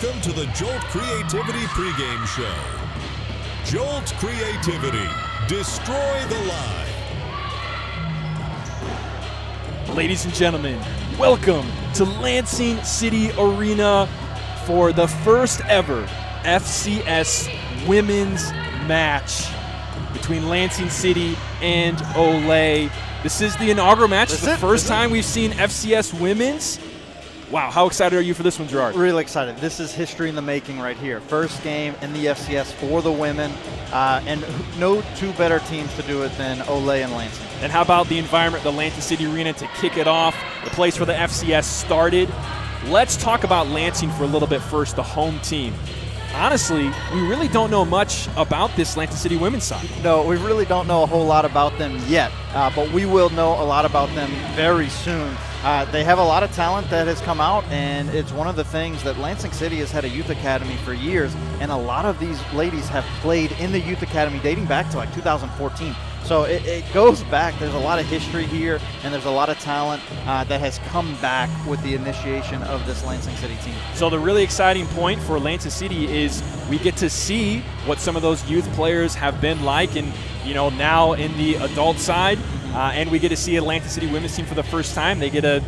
Welcome to the Jolt Creativity pregame show. Jolt Creativity. Destroy the lie. Ladies and gentlemen, welcome to Lansing City Arena for the first ever FCS Women's match between Lansing City and Ole. This is the inaugural match. It's the first time we've seen FCS Women's. Wow, how excited are you for this one, Gerard? Really excited. This is history in the making right here. First game in the FCS for the women, and no two better teams to do it than Ole and Lansing. And how about the environment, the Lansing City Arena to kick it off, the place where the FCS started. Let's talk about Lansing for a little bit first, the home team. Honestly, we really don't know much about this Lansing City women's side. No, we really don't know a whole lot about them yet, but we will know a lot about them very soon. They have a lot of talent that has come out, and it's one of the things that Lansing City has had a youth academy for years, and a lot of these ladies have played in the youth academy dating back to like 2014. So it goes back. There's a lot of history here, and there's a lot of talent that has come back with the initiation of this Lansing City team. So the really exciting point for Lansing City is we get to see what some of those youth players have been like, and now in the adult side, and we get to see a Lansing City women's team for the first time. They get to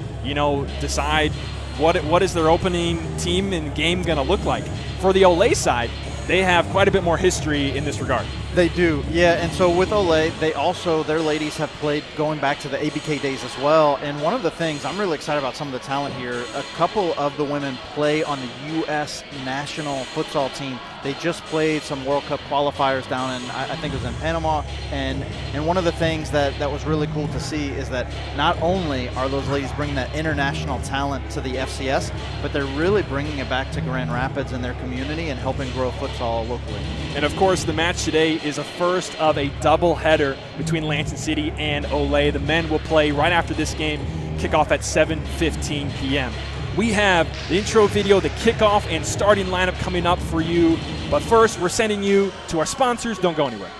decide what is their opening team and game going to look like. For the Ole side, they have quite a bit more history in this regard. They do, yeah, and so with Ole, their ladies have played going back to the ABK days as well, and one of the things, I'm really excited about some of the talent here, a couple of the women play on the U.S. national futsal team. They just played some World Cup qualifiers down in, I think it was in Panama, and one of the things that was really cool to see is that not only are those ladies bringing that international talent to the FCS, but they're really bringing it back to Grand Rapids and their community and helping grow futsal locally. And of course, the match today is a first of a doubleheader between Lansing City and Ole. The men will play right after this game, kickoff at 7:15 p.m. We have the intro video, the kickoff, and starting lineup coming up for you. But first, we're sending you to our sponsors. Don't go anywhere.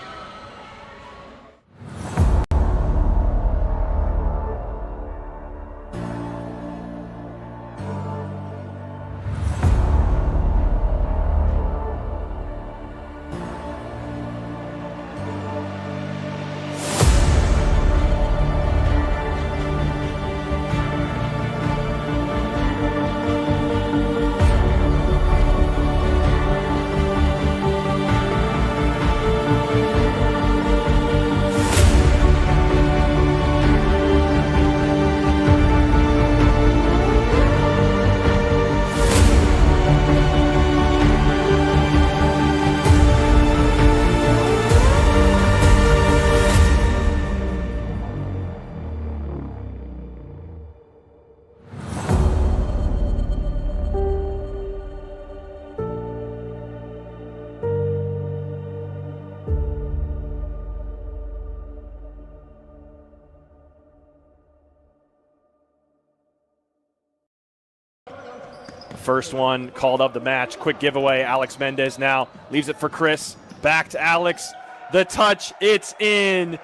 First one called of the match. Quick giveaway. Alex Mendez now leaves it for Chris. Back to Alex. The touch. It's in.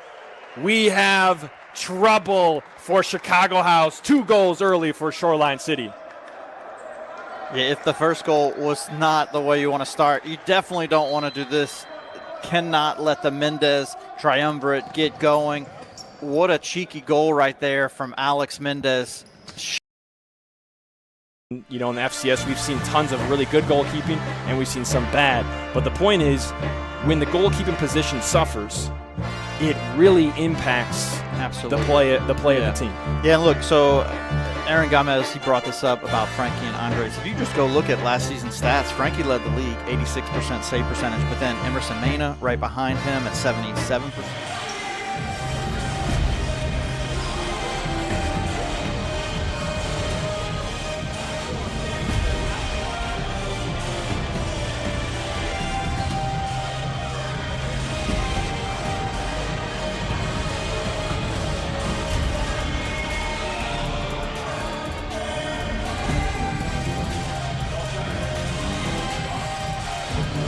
We have trouble for Chicago House. 2 goals early for Shoreline City. Yeah, if the first goal was not the way you want to start, you definitely don't want to do this. Cannot let the Mendez triumvirate get going. What a cheeky goal right there from Alex Mendez. In the FCS, we've seen tons of really good goalkeeping, and we've seen some bad. But the point is, when the goalkeeping position suffers, it really impacts the play of the team. Yeah, and look, so Aaron Gomez, he brought this up about Frankie and Andres. If you just go look at last season's stats, Frankie led the league, 86% save percentage, but then Emerson Mena right behind him at 77%.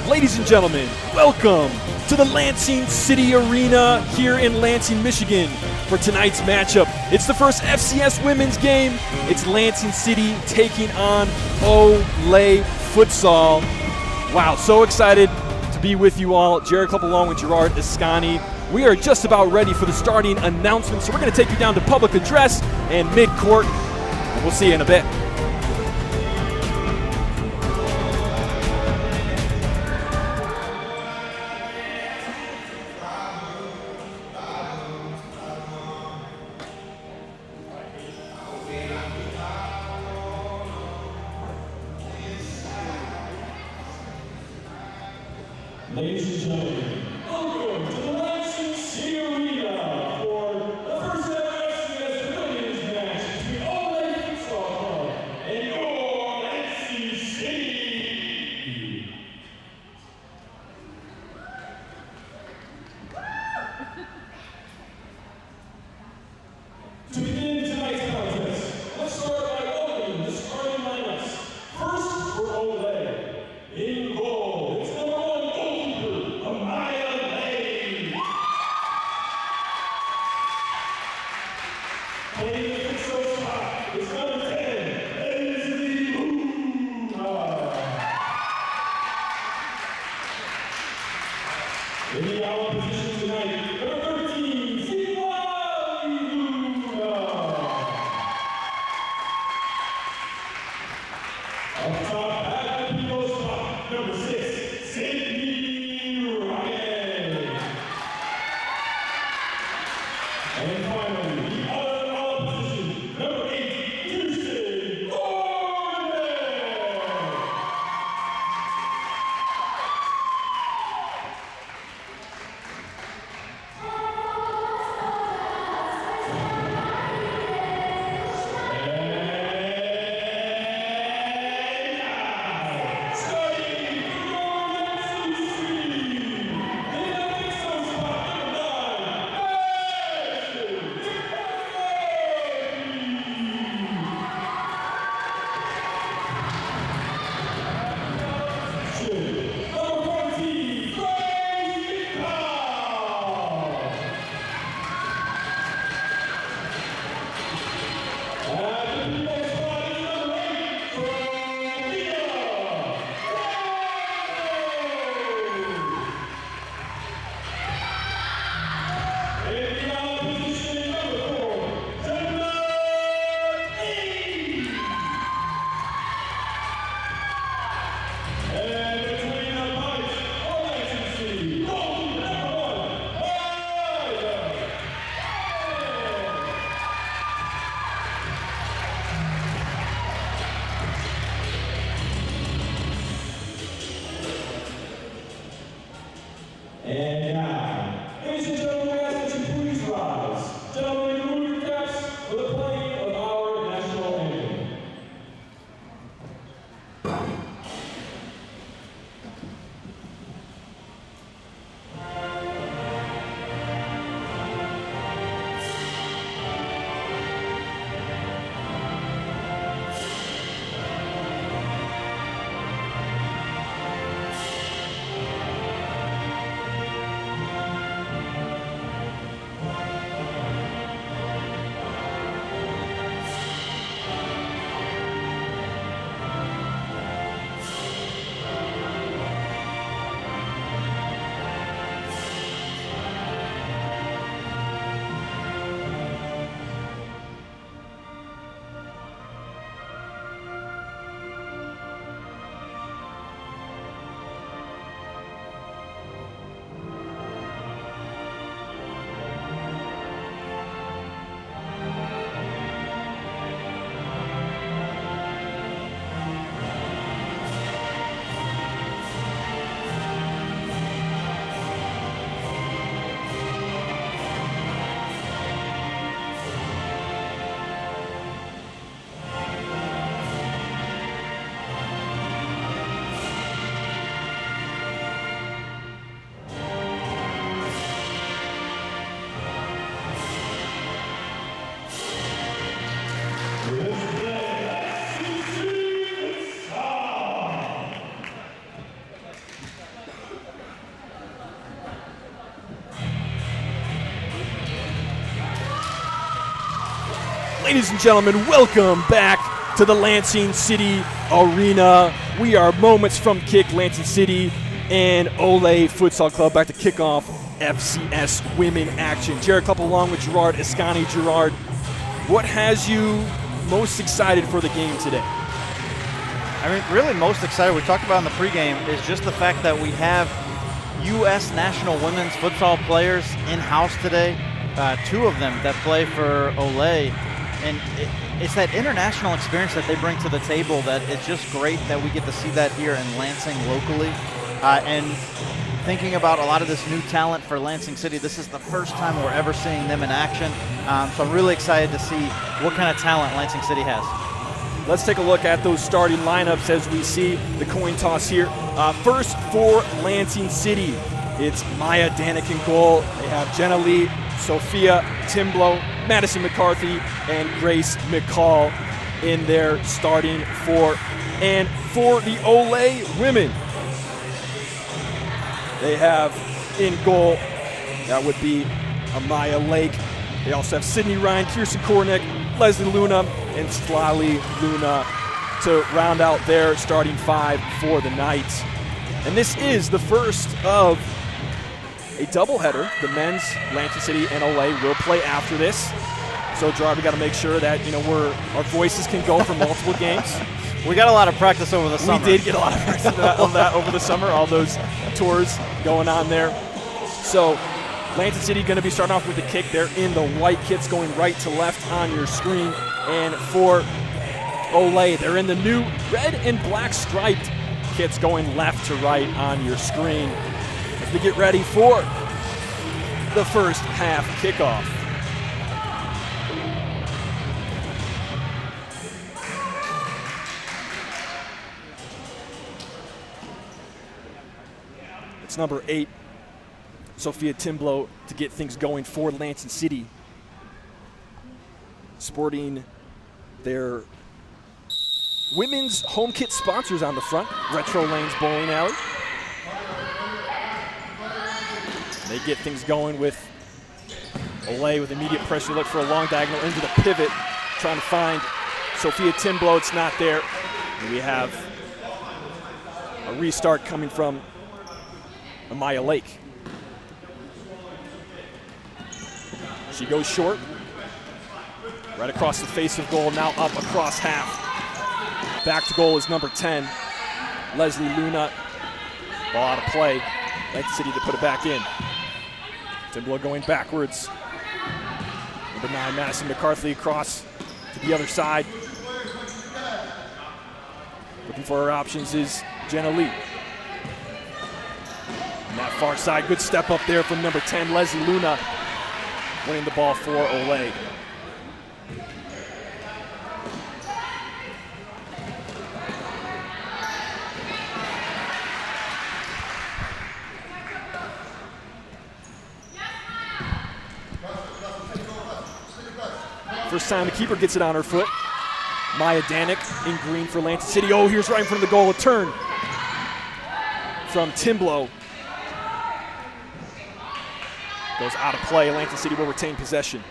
Ladies and gentlemen, welcome to the Lansing City Arena here in Lansing, Michigan for tonight's matchup. It's the first FCS women's game. It's Lansing City taking on Ole Futsal. Wow, so excited to be with you all. Jared Club along with Gerard Iscani. We are just about ready for the starting announcement, so we're going to take you down to public address and mid-court, and we'll see you in a bit. Ladies and gentlemen, welcome to the Lansing City Arena for the first ever FCS Women's match between Ole Futsal Club and your Lansing City. To begin tonight's contest, let's start by opening the starting lineups. First for Ole. In goal, it's number 1 goalkeeper, Amaya Lane. Playing the Futsal spot is number 10, Leslie Luna. In the out position tonight, number 13, Siwali Luna. Up top, at the people spot, number 6, Sydney Ryan. And finally, the other out position, number 8, Houston Gordon. And now, ladies and gentlemen, I ask that you please rise. Gentlemen, remove your caps for the playing of our national anthem. Ladies and gentlemen, welcome back to the Lansing City Arena. We are moments from kick. Lansing City and Ole Futsal Club back to kick off FCS Women action. Jared Klupp along with Gerard Escani. Gerard, what has you most excited for the game today? I mean, really most excited, we talked about in the pregame, is just the fact that we have U.S. national women's futsal players in-house today. 2 of them that play for Ole. And it's that international experience that they bring to the table that it's just great that we get to see that here in Lansing locally. And thinking about a lot of this new talent for Lansing City, this is the first time we're ever seeing them in action. So I'm really excited to see what kind of talent Lansing City has. Let's take a look at those starting lineups as we see the coin toss here. First for Lansing City, it's Maya Danik in goal. They have Jenna Lee, Sophia Timblow, Madison McCarthy, and Grace McCall in their starting 4. And for the Ole women, they have in goal, that would be Amaya Lake. They also have Sydney Ryan, Kirsten Kornick, Leslie Luna, and Slali Luna to round out their starting 5 for the night. And this is the first of a doubleheader. The men's, Lansing City and Ole, will play after this. So, Gerard, we got to make sure that our voices can go for multiple games. We got a lot of practice over the summer. We did get a lot of practice on that over the summer. All those tours going on there. So, Lansing City going to be starting off with the kick. They're in the white kits going right to left on your screen. And for Ole, they're in the new red and black striped kits going left to right on your screen as we get ready for the first half kickoff. It's number 8. Sophia Timblow to get things going for Lansing City. Sporting their women's home kit sponsors on the front, Retro Lanes Bowling Alley. They get things going with Ole with immediate pressure, look for a long diagonal into the pivot, trying to find Sophia Timblow. It's not there. And we have a restart coming from Amaya Lake. She goes short, right across the face of goal, now up across half. Back to goal is number 10, Leslie Luna. Ball out of play. Lansing City to put it back in. Timblow going backwards. Number 9, Madison McCarthy across to the other side. Looking for her options is Jenna Lee. On that far side, good step up there from number 10, Leslie Luna, winning the ball for Ole. First time the keeper gets it on her foot. Maya Danik in green for Lansing City. Oh, here's right in front of the goal, a turn from Timblow. Goes out of play. Lansing City will retain possession.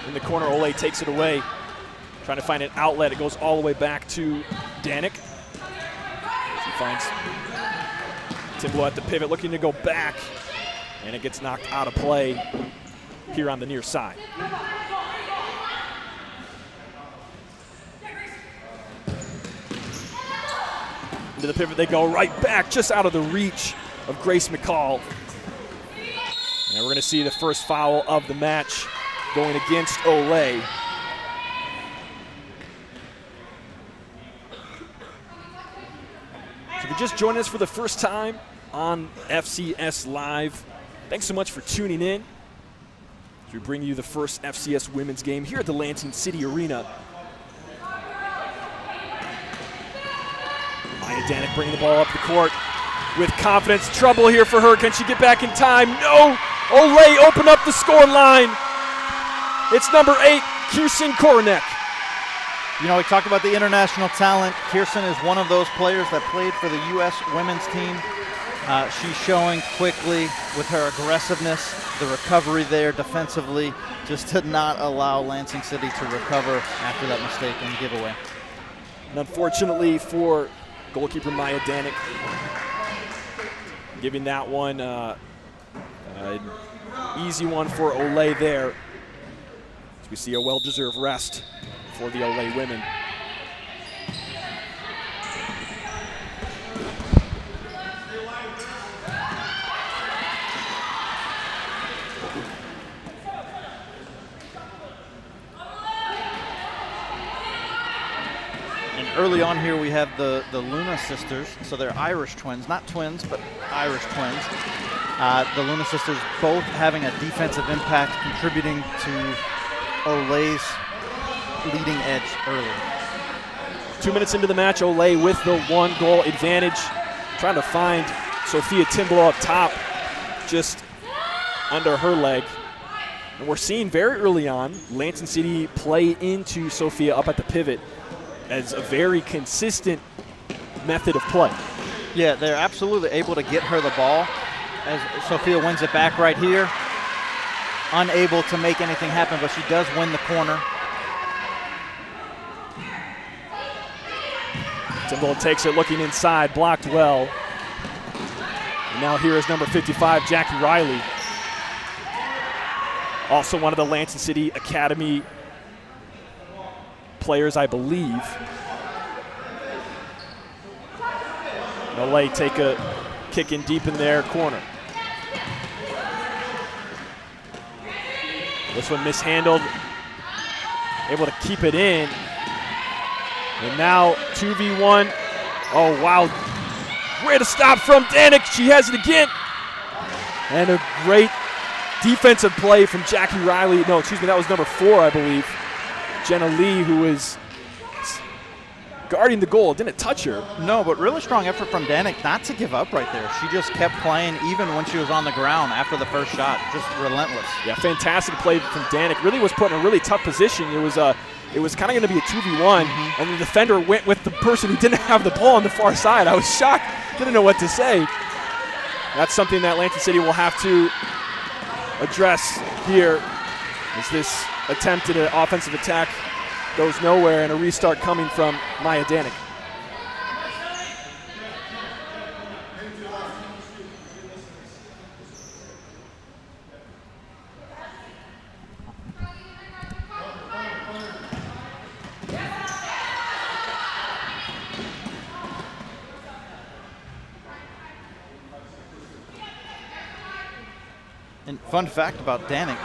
In the corner, Ole takes it away. Trying to find an outlet. It goes all the way back to Danik. She finds Timblow at the pivot, looking to go back. And it gets knocked out of play here on the near side. Into the pivot they go, right back, just out of the reach of Grace McCall. And we're going to see the first foul of the match going against Ole. So if you're just joining us for the first time on FCS Live, thanks so much for tuning in as we bring you the first FCS women's game here at the Lansing City Arena. Maya Danik bringing the ball up the court with confidence. Trouble here for her. Can she get back in time? No! Ole open up the score line. It's number 8, Kirsten Kornick. You know, we talked about the international talent. Kirsten is one of those players that played for the U.S. women's team. She's showing quickly with her aggressiveness, the recovery there defensively, just to not allow Lansing City to recover after that mistake and giveaway. And unfortunately for goalkeeper Maya Danik, giving that one an easy one for Ole there. As we see a well-deserved rest for the Ole women. Early on here, we have the Luna sisters. So they're Irish twins, not twins, but Irish twins. The Luna sisters both having a defensive impact, contributing to Ole's leading edge early. 2 minutes into the match, Ole with the 1-goal advantage, trying to find Sophia Timblow up top, just under her leg. And we're seeing very early on Lansing City play into Sophia up at the pivot as a very consistent method of play. Yeah, they're absolutely able to get her the ball as Sophia wins it back right here. Unable to make anything happen, but she does win the corner. Timblow takes it, looking inside, blocked well. And now here is number 55, Jackie Riley. Also one of the Lansing City Academy players, I believe. Ole take a kick in deep in their corner. This one mishandled, able to keep it in. And now 2v1. Oh, wow. Great stop from Danik. She has it again. And a great defensive play from Jackie Riley. No, excuse me, that was number 4, I believe. Jenna Lee, who was guarding the goal, didn't touch her. No, but really strong effort from Danik not to give up right there. She just kept playing even when she was on the ground after the first shot, just relentless. Yeah, fantastic play from Danik. Really was put in a really tough position. It was kind of going to be a 2v1, and the defender went with the person who didn't have the ball on the far side. I was shocked, didn't know what to say. That's something that Lansing City will have to address here, as this attempt at an offensive attack goes nowhere, and a restart coming from Maya Danik. And fun fact about Danik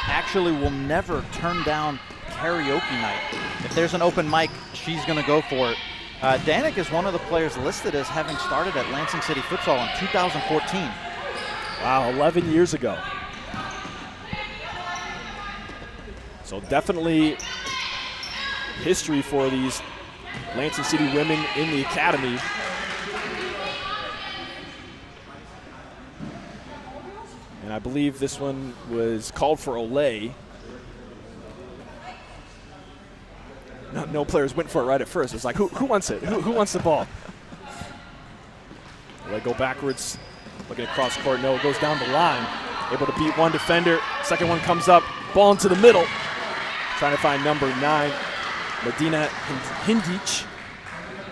actually will never turn down karaoke night. If there's an open mic, she's going to go for it. Danik is one of the players listed as having started at Lansing City Futsal in 2014. Wow, 11 years ago. So definitely history for these Lansing City women in the academy. And I believe this one was called for Ole. No players went for it right at first. It's like, who wants it? Who wants the ball? Ole go backwards, looking across court. No, it goes down the line. Able to beat one defender. Second one comes up, ball into the middle. Trying to find number 9, Medina Hindic.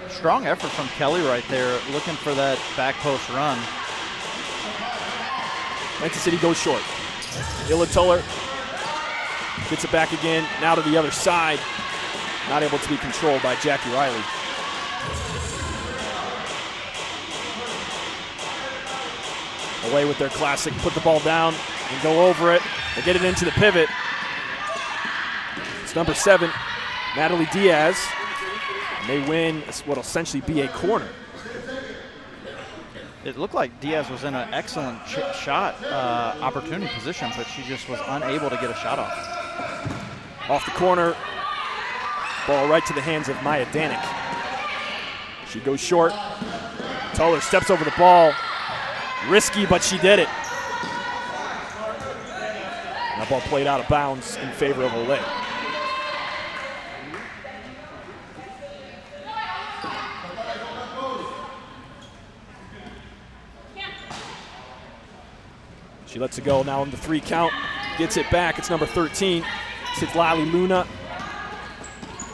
Strong effort from Kelly right there, looking for that back post run. Lansing City goes short. Illa Tuller gets it back again, now to the other side. Not able to be controlled by Jackie Riley. Away with their classic, put the ball down and go over it. They get it into the pivot. It's number 7, Natalie Diaz. And they win what will essentially be a corner. It looked like Diaz was in an excellent shot opportunity position, but she just was unable to get a shot off. Off the corner, ball right to the hands of Maya Danik. She goes short. Tuller steps over the ball. Risky, but she did it. And that ball played out of bounds in favor of Ole. She lets it go now on the 3 count. gets it back. It's number 13. It's Lali Luna.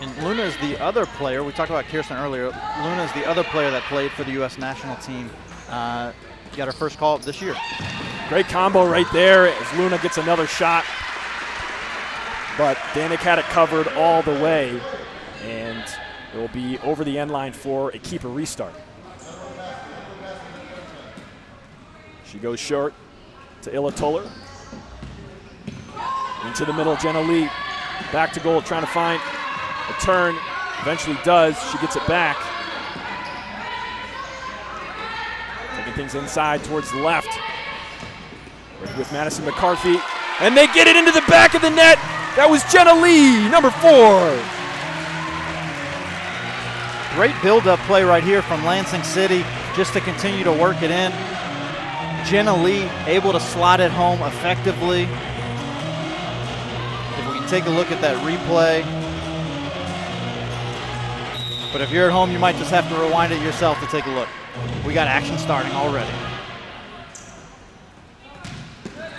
And Luna is the other player. We talked about Kirsten earlier. Luna is the other player that played for the U.S. national team. Got her first call up this year. Great combo right there as Luna gets another shot. But Danik had it covered all the way. And it will be over the end line for a keeper restart. She goes short to Illa Toller. Into the middle, Jenna Lee. Back to goal, trying to find a turn. Eventually does. She gets it back. Taking things inside towards the left. With Madison McCarthy. And they get it into the back of the net. That was Jenna Lee, number 4. Great build-up play right here from Lansing City just to continue to work it in. Jenna Lee able to slot it home effectively. If we can take a look at that replay. But if you're at home, you might just have to rewind it yourself to take a look. We got action starting already.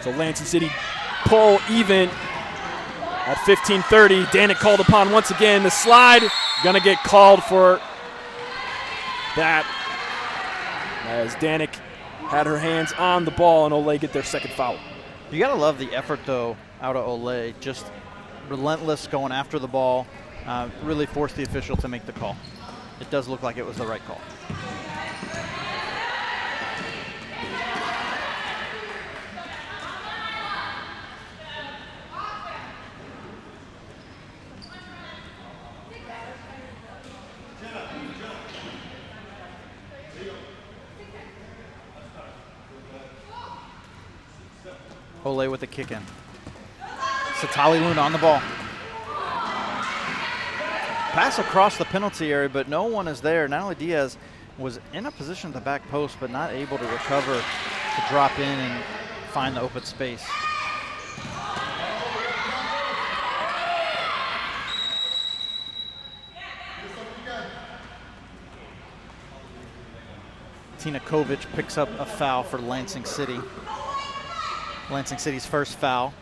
So Lansing City pull even at 15:30. Danik called upon once again. The slide gonna get called for that as Danik had her hands on the ball and Ole get their second foul. You gotta love the effort though out of Ole. Just relentless going after the ball. Really forced the official to make the call. It does look like it was the right call. Ole with the kick in. Satali Luna on the ball. Pass across the penalty area, but no one is there. Natalie Diaz was in a position at the back post, but not able to recover to drop in and find the open space. Tina Kovic picks up a foul for Lansing City. Lansing City's first foul.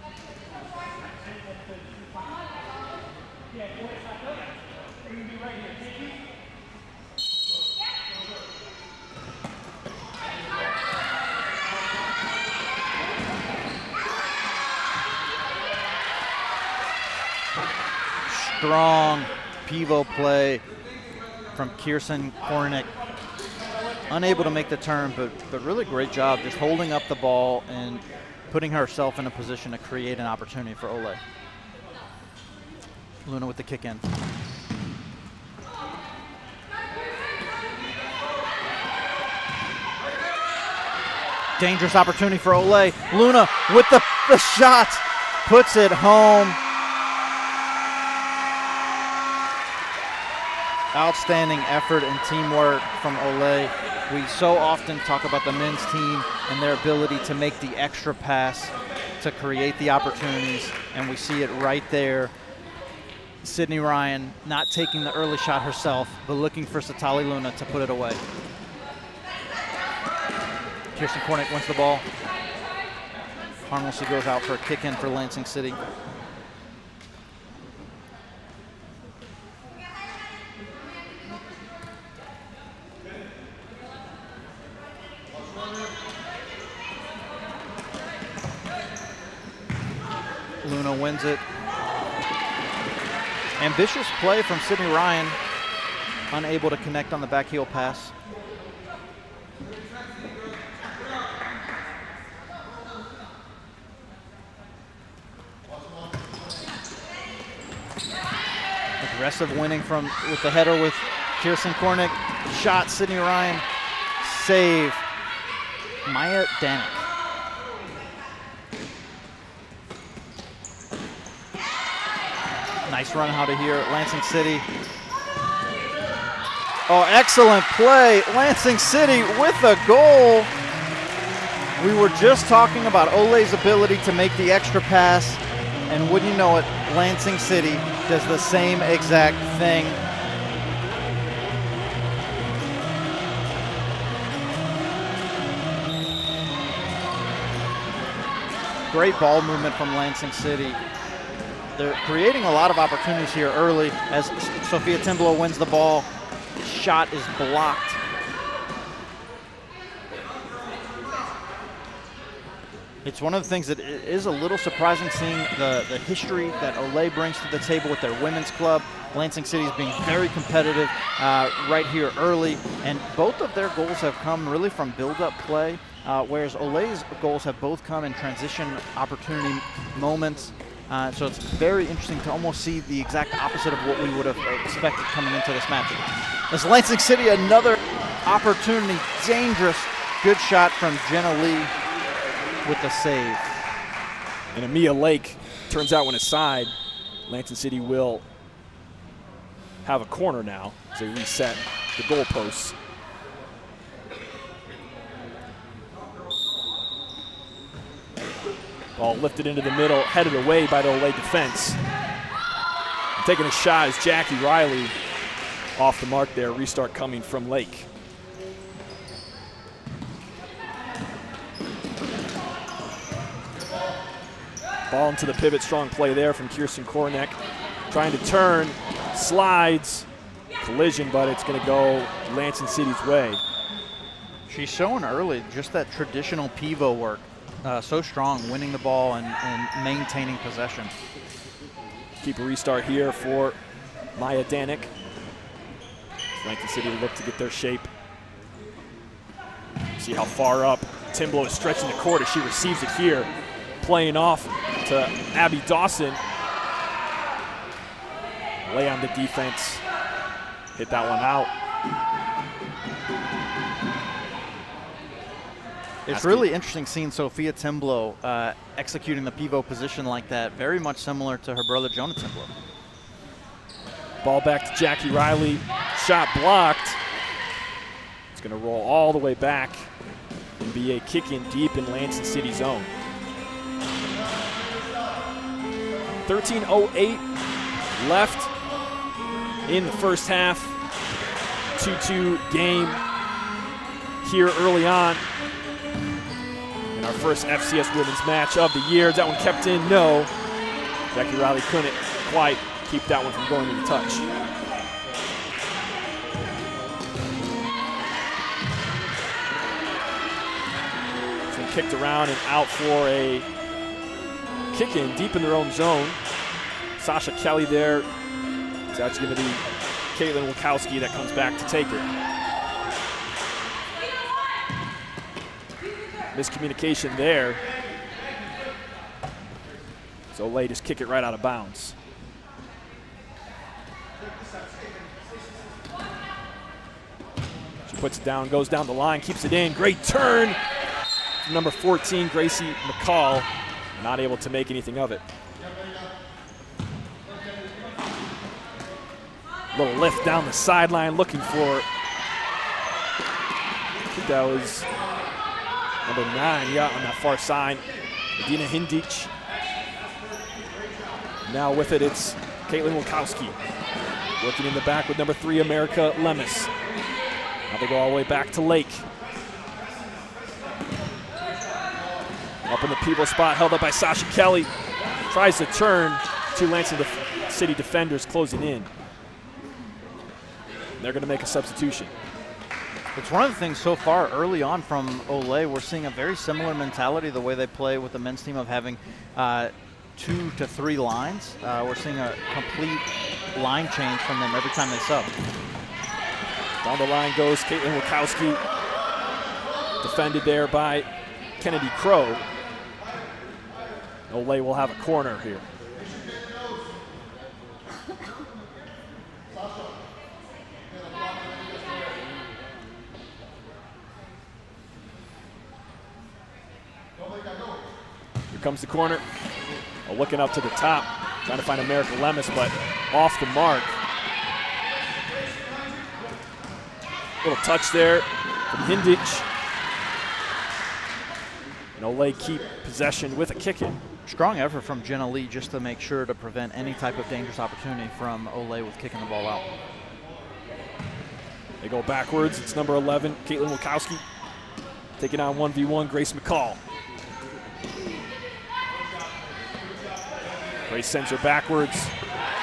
Strong pivot play from Kirsten Kornick. Unable to make the turn, but really great job just holding up the ball and putting herself in a position to create an opportunity for Ole. Luna with the kick in. Dangerous opportunity for Ole. Luna with the shot, puts it home. Outstanding effort and teamwork from Ole. We so often talk about the men's team and their ability to make the extra pass to create the opportunities, and we see it right there. Sydney Ryan not taking the early shot herself, but looking for Satali Luna to put it away. Kirsten Kornick wins the ball. Harmlessly goes out for a kick in for Lansing City. Luna wins it. Ambitious play from Sydney Ryan, unable to connect on the back heel pass. Aggressive winning with the header with Kirsten Kornick. Shot, Sydney Ryan. Save, Maya Danik. Nice run out of here at Lansing City. Oh, excellent play. Lansing City with a goal. We were just talking about Ole's ability to make the extra pass, and wouldn't you know it, Lansing City does the same exact thing. Great ball movement from Lansing City. They're creating a lot of opportunities here early as Sophia Timblow wins the ball. Shot is blocked. It's one of the things that is a little surprising, seeing the history that Ole brings to the table with their women's club. Lansing City is being very competitive right here early, and both of their goals have come really from build-up play, whereas Ole's goals have both come in transition opportunity moments. So it's very interesting to almost see the exact opposite of what we would have expected coming into this match. As Lansing City, another opportunity, dangerous, good shot from Jenna Lee with the save. And Amia Lake turns out when aside. Lansing City will have a corner now as they reset the goalposts. Ball lifted into the middle, headed away by the Ole defense. Taking a shot is Jackie Riley off the mark there. Restart coming from Lake. Ball into the pivot, strong play there from Kirsten Kornick. Trying to turn, slides, collision, but it's going to go Lansing City's way. She's showing early just that traditional pivot work. So strong, winning the ball and maintaining possession. Keep a restart here for Maya Danik. Lansing City will look to get their shape. See how far up Timblow is stretching the court as she receives it here. Playing off to Abby Dawson. Lay on the defense. Hit that one out. It's really interesting seeing Sophia Timblow executing the pivot position like that, very much similar to her brother Jonah Timblow. Ball back to Jackie Riley. Shot blocked. It's going to roll all the way back and be a kick in deep in Lansing City zone. 13:08 left in the first half. 2-2 game here early on in our first FCS Women's match of the year. That one kept in, no. Jackie Riley couldn't quite keep that one from going to the touch. So kicked around and out for a kick in deep in their own zone. Sasha Kelly there. It's actually going to be Caitlin Wachowski that comes back to take it. Miscommunication there. So Ole just kick it right out of bounds. She puts it down, goes down the line, keeps it in. Great turn. Number 14, Gracie McCall, not able to make anything of it. Little lift down the sideline, looking for, I think that was number 9, yeah, on that far side, Adina Hindich. Now with it, it's Caitlin Wachowski. Working in the back with number 3, America Lemus. Now they go all the way back to Lake. Up in the pivot spot, held up by Sasha Kelly. Tries to turn, 2 Lansing City defenders closing in. They're going to make a substitution. It's one of the things so far early on from Ole. We're seeing a very similar mentality, the way they play with the men's team of having 2 to 3 lines. We're seeing a complete line change from them every time they sub. Down the line goes Caitlin Wachowski. Defended there by Kennedy Crow. Ole will have a corner here. Here comes the corner. Looking up to the top, trying to find America Lemus, but off the mark. Little touch there from Hindich. And Ole keep possession with a kick-in. Strong effort from Jenna Lee just to make sure to prevent any type of dangerous opportunity from Ole with kicking the ball out. They go backwards. It's number 11, Caitlin Wachowski, taking on 1v1 Grace McCall. Grace sends her backwards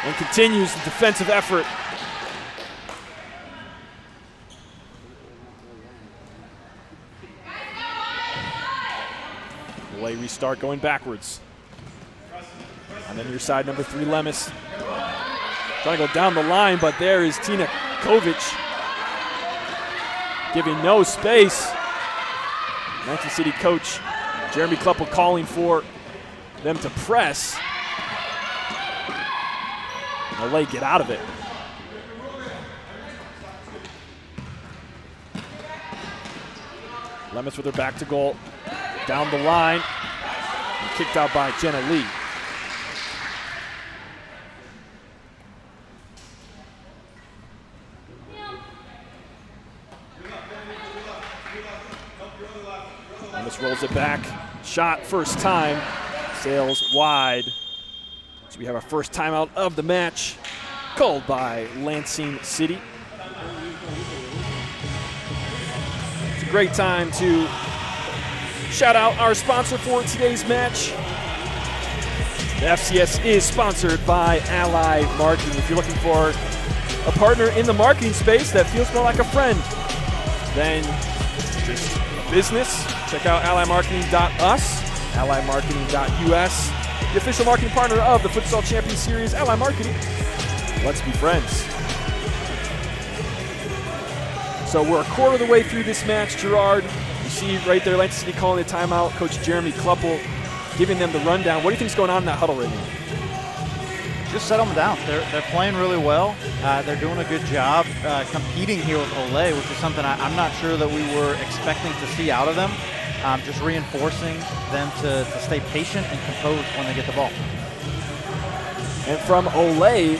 and continues the defensive effort. Ole restart going backwards. And then your side, number 3, Lemus. Trying to go down the line, but there is Tina Kovic giving no space. Lansing City coach Jeremy Kleppel calling for them to press. Ole get out of it. Lemus with her back to goal. Down the line. And kicked out by Jenna Lee. Lemus rolls it back. Shot first time. Sails wide. So we have our first timeout of the match called by Lansing City. It's a great time to shout out our sponsor for today's match. The FCS is sponsored by Ally Marketing. If you're looking for a partner in the marketing space that feels more like a friend than just a business, check out allymarketing.us, allymarketing.us, the official marketing partner of the Futsal Champions Series, Ally Marketing. Let's be friends. So we're a quarter of the way through this match, Gerard. You see right there, Lansing City calling the timeout. Coach Jeremy Kleppel giving them the rundown. What do you think is going on in that huddle right now? Just settle them down. They're playing really well. They're doing a good job competing here with Ole, which is something I'm not sure that we were expecting to see out of them. Just reinforcing them to stay patient and composed when they get the ball. And from Ole,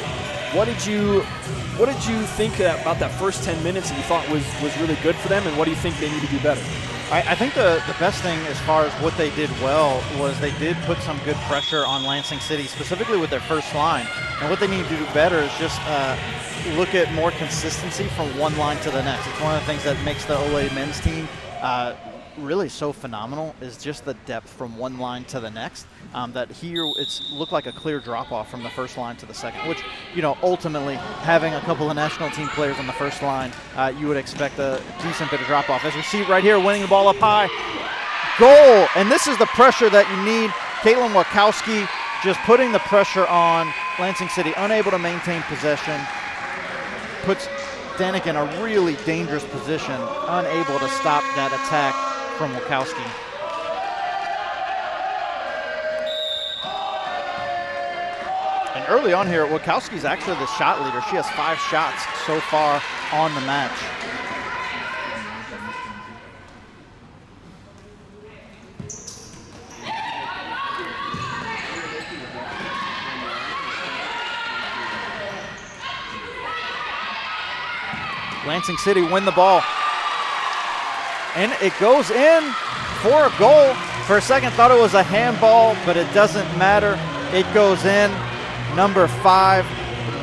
what did you think about that first 10 minutes that you thought was really good for them, and what do you think they need to do better? I think the best thing as far as what they did well was they did put some good pressure on Lansing City, specifically with their first line. And what they need to do better is just look at more consistency from one line to the next. It's one of the things that makes the Ole men's team really so phenomenal, is just the depth from one line to the next. That here it's looked like a clear drop-off from the first line to the second, which, you know, ultimately having a couple of national team players on the first line, you would expect a decent bit of drop-off. As we see right here, winning the ball up high. Goal! And this is the pressure that you need. Caitlin Wachowski just putting the pressure on Lansing City, unable to maintain possession. Puts Danik in a really dangerous position, unable to stop that attack from Wachowski. And early on here, Wachowski's actually the shot leader. She has 5 shots so far on the match. Lansing City win the ball. And it goes in for a goal. For a second, thought it was a handball, but it doesn't matter. It goes in. Number 5,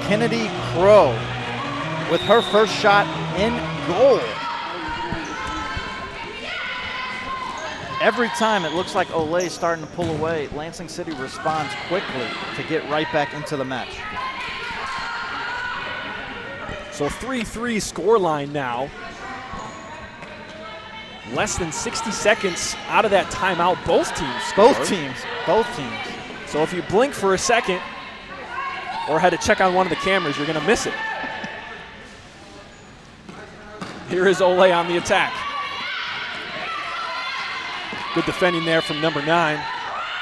Kennedy Crow, with her first shot in goal. Every time it looks like Ole's starting to pull away, Lansing City responds quickly to get right back into the match. So 3-3 scoreline now. Less than 60 seconds out of that timeout, both teams scored. Both teams. So if you blink for a second or had to check on one of the cameras, you're going to miss it. Here is Ole on the attack. Good defending there from number 9,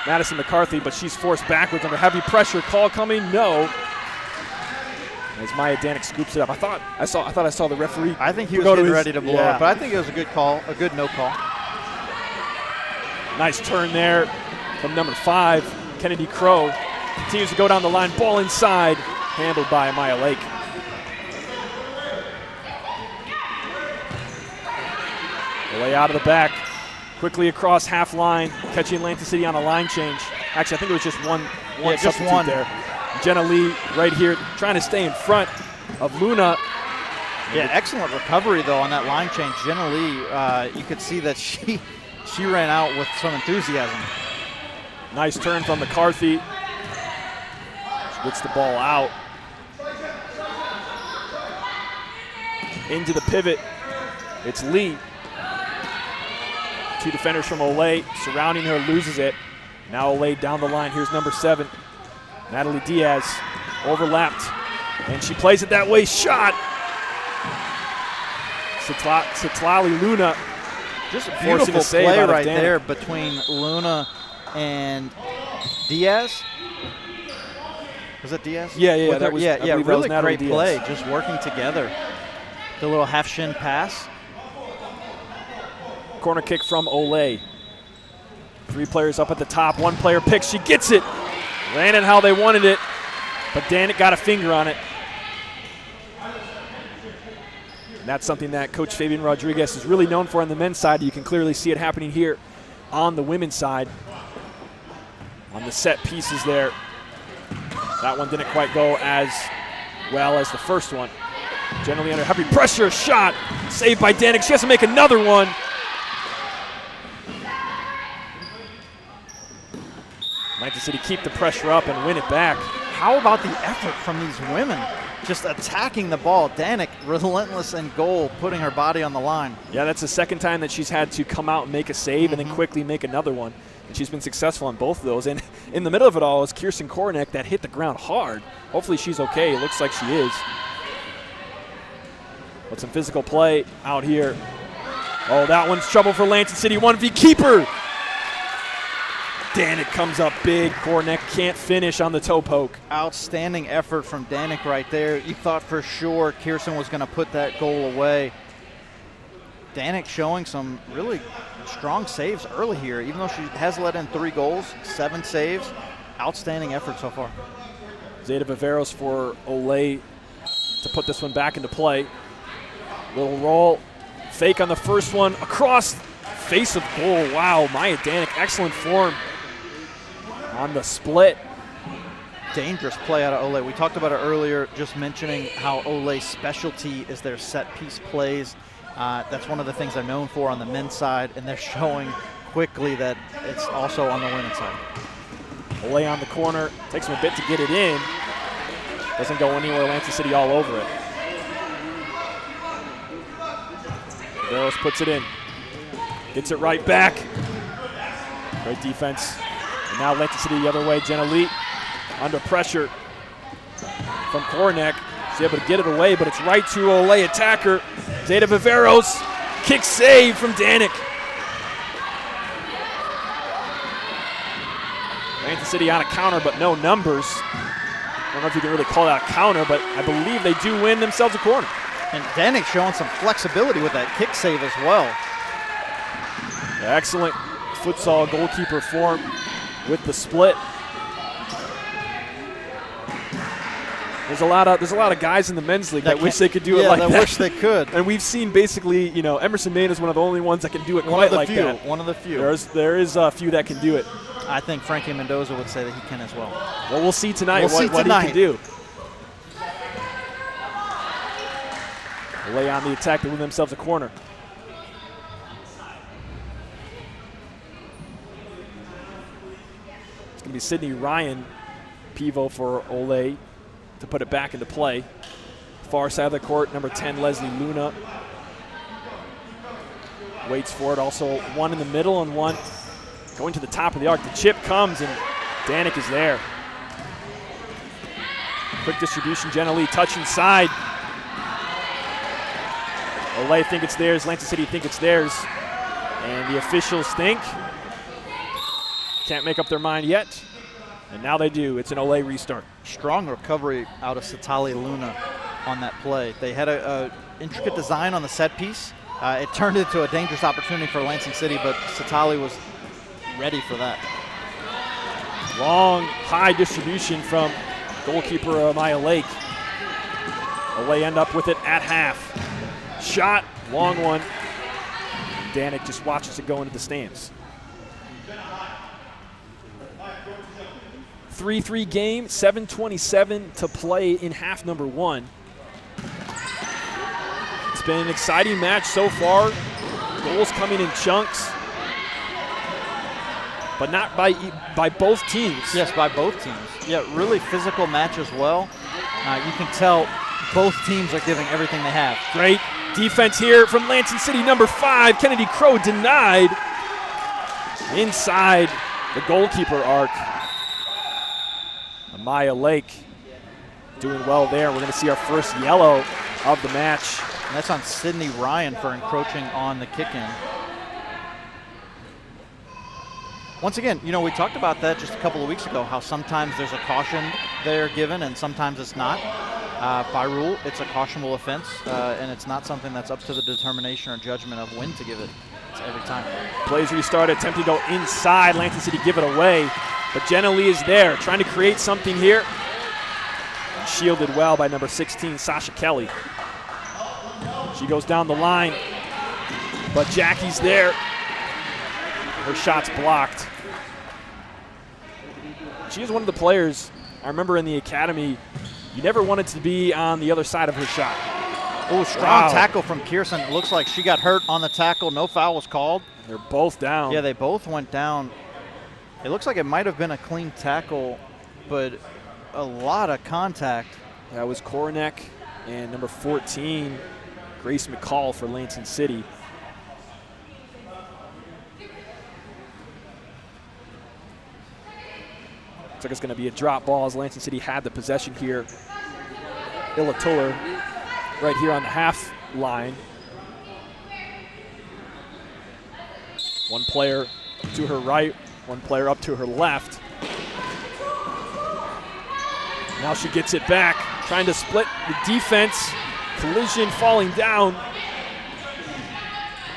Madison McCarthy, but she's forced backwards under heavy pressure. Call coming, no. As Maya Danik scoops it up. I thought I saw the referee. I think he was getting ready to blow it, but I think it was a good call, a good no call. Nice turn there from number 5, Kennedy Crow. Continues to go down the line, ball inside, handled by Maya Lake. Away out of the back, quickly across half line, catching Lansing City on a line change. Actually, I think it was just one substitute there. Jenna Lee right here trying to stay in front of Luna. Yeah, excellent recovery though on that line change. Jenna Lee, you could see that she ran out with some enthusiasm. Nice turn from McCarthy. Gets the ball out. Into the pivot. It's Lee. 2 defenders from Ole surrounding her, loses it. Now Ole down the line. Here's number 7, Natalie Diaz, overlapped, and she plays it that way. Shot. Citlali Luna. Just a beautiful play right there between Luna and Diaz. Was it Diaz? Yeah. Really great play, just working together. The little half shin pass. Corner kick from Ole. 3 players up at the top. 1 player picks. She gets it. Ran it how they wanted it, but Danik got a finger on it. And that's something that Coach Fabian Rodriguez is really known for on the men's side. You can clearly see it happening here on the women's side. On the set pieces there. That one didn't quite go as well as the first one. Generally under heavy pressure, shot, saved by Danik. She has to make another one. Lansing City keep the pressure up and win it back. How about the effort from these women? Just attacking the ball. Danik, relentless in goal, putting her body on the line. Yeah, that's the second time that she's had to come out and make a save and then quickly make another one. And she's been successful on both of those. And in the middle of it all is Kirsten Kornick that hit the ground hard. Hopefully she's okay. It looks like she is. But some physical play out here. Oh, that one's trouble for Lansing City. 1v keeper. Danik comes up big. Kornick can't finish on the toe poke. Outstanding effort from Danik right there. You thought for sure Kirsten was going to put that goal away. Danik showing some really strong saves early here. Even though she has let in 3 goals, 7 saves. Outstanding effort so far. Zeta Viveros for Ole to put this one back into play. Little roll. Fake on the first one. Across face of goal. Wow, Maya Danik, excellent form on the split. Dangerous play out of Ole. We talked about it earlier, just mentioning how Ole's specialty is their set piece plays. That's one of the things they're known for on the men's side, and they're showing quickly that it's also on the women's side. Ole on the corner. Takes him a bit to get it in. Doesn't go anywhere. Lansing City all over it. Barros puts it in. Gets it right back. Great defense. And now Lansing City the other way. Jenna Lee under pressure from Kornick. She's able to get it away, but it's right to Ole attacker. Zeta Viveros. Kick save from Danik. Lansing City on a counter, but no numbers. I don't know if you can really call that a counter, but I believe they do win themselves a corner. And Danik showing some flexibility with that kick save as well. Excellent futsal goalkeeper form with the split. There's a lot of guys in the men's league that wish they could do it like that. Yeah, wish they could. And we've seen basically, Emerson Maine is one of the only ones that can do it quite like that. One of the few. There is a few that can do it. I think Frankie Mendoza would say that he can as well. Well, we'll see tonight what he can do. Lay on the attack to win themselves a corner. It's going to be Sydney Ryan, pivot for Ole, to put it back into play. Far side of the court, number 10, Leslie Luna. Waits for it. Also one in the middle and one going to the top of the arc. The chip comes and Danik is there. Quick distribution, Jenna Lee, touch inside. Ole think it's theirs, Lansing City think it's theirs. And the officials think. Can't make up their mind yet. And now they do. It's an Ole restart. Strong recovery out of Satali Luna on that play. They had a intricate design on the set piece. It turned into a dangerous opportunity for Lansing City, but Satali was ready for that. Long, high distribution from goalkeeper Maya Lake. Ole end up with it at half. Shot, long one. Danik just watches it go into the stands. 3-3 game, 7:27 to play in half number 1. It's been an exciting match so far. Goals coming in chunks. but not by both teams. Yes, by both teams. Yeah, really physical match as well. You can tell both teams are giving everything they have. Great defense here from Lansing City, number 5. Kennedy Crow denied inside the goalkeeper arc. Amaya Lake doing well there. We're going to see our first yellow of the match. And that's on Sydney Ryan for encroaching on the kick-in. Once again, you know, we talked about that just a couple of weeks ago, how sometimes there's a caution they're given and sometimes it's not. By rule, it's a cautionable offense, and it's not something that's up to the determination or judgment of when to give it. It's every time. Plays restart, attempting to go inside. Lansing City give it away, but Jenna Lee is there, trying to create something here. Shielded well by number 16, Sasha Kelly. She goes down the line, but Jackie's there. Her shot's blocked. She is one of the players, I remember in the academy, you never wanted to be on the other side of her shot. Oh, strong tackle from Kirsten. It looks like she got hurt on the tackle. No foul was called. They're both down. Yeah, they both went down. It looks like it might have been a clean tackle, but a lot of contact. That was Koronek and number 14, Grace McCall for Lansing City. Looks like it's going to be a drop ball as Lansing City had the possession here. Ilatuller right here on the half line. One player to her right, one player up to her left. Now she gets it back, trying to split the defense. Collision, falling down.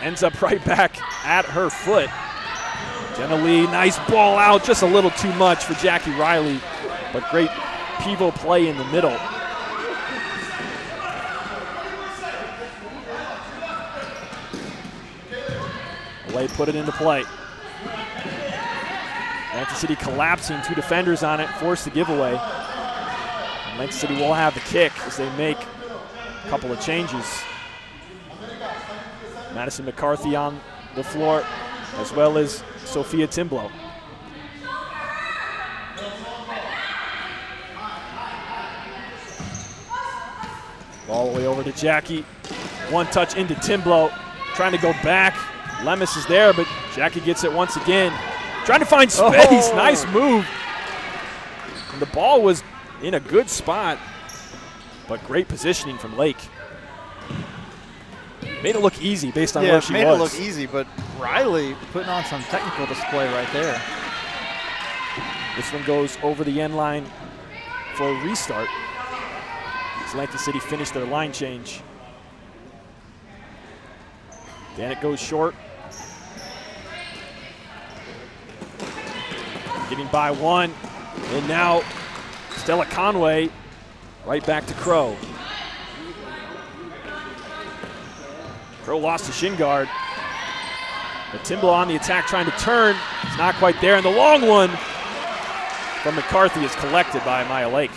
Ends up right back at her foot. Jenna Lee, nice ball out, just a little too much for Jackie Riley, but great pivot play in the middle. Ole put it into play. Lansing City collapsing, 2 defenders on it, forced the giveaway. Lansing City will have the kick as they make a couple of changes. Madison McCarthy on the floor, as well as Sophia Timblow. All the way over to Jackie. One touch into Timblow, trying to go back. Lemus is there, but Jackie gets it once again. Trying to find space, nice move. And the ball was in a good spot, but great positioning from Lake. Made it look easy based on where she was. Yeah, made it look easy, but Riley putting on some technical display right there. This one goes over the end line for a restart. As Lansing City finished their line change. Then it goes short. Getting by one, and now Stella Conway right back to Crow. Crow lost to shin guard. But Timblow on the attack trying to turn. It's not quite there, and the long one from McCarthy is collected by Maya Lake.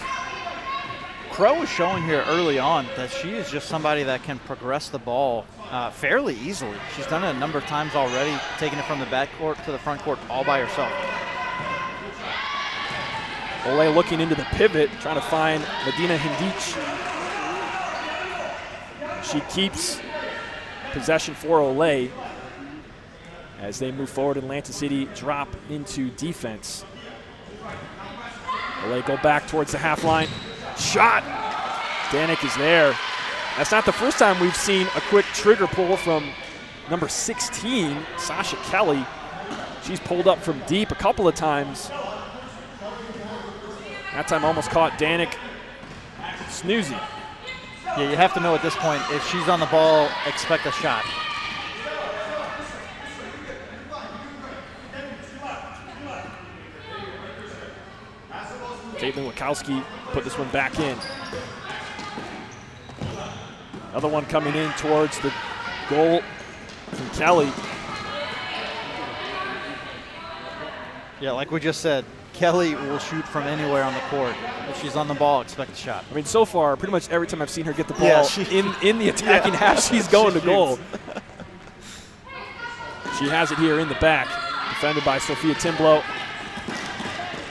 Crow is showing here early on that she is just somebody that can progress the ball fairly easily. She's done it a number of times already, taking it from the back court to the front court all by herself. Ole looking into the pivot, trying to find Medina Hindic. She keeps possession for Ole as they move forward and Lansing City drop into defense. Ole go back towards the half line. Shot! Danik is there. That's not the first time we've seen a quick trigger pull from number 16, Sasha Kelly. She's pulled up from deep a couple of times. That time almost caught Danik snoozing. Yeah, you have to know at this point, if she's on the ball, expect a shot. Caitlin Wachowski put this one back in. Another one coming in towards the goal from Kelly. Yeah, like we just said, Kelly will shoot from anywhere on the court. If she's on the ball, expect a shot. I mean, so far, pretty much every time I've seen her get the ball in the attacking half, she's going to goal. She has it here in the back. Defended by Sophia Timblow.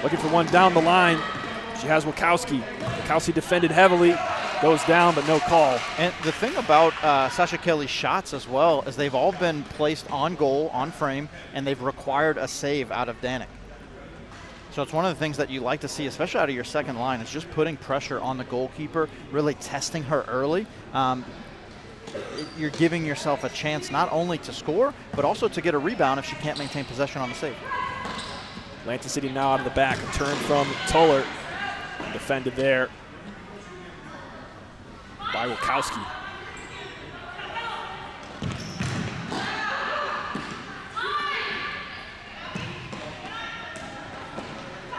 Looking for one down the line. She has Wachowski. Wachowski defended heavily. Goes down, but no call. And the thing about Sasha Kelly's shots as well is they've all been placed on goal, on frame, and they've required a save out of Danik. So it's one of the things that you like to see, especially out of your second line, is just putting pressure on the goalkeeper, really testing her early. You're giving yourself a chance not only to score, but also to get a rebound if she can't maintain possession on the save. Lansing City now out of the back. A turn from Tuller. Defended there by Wachowski.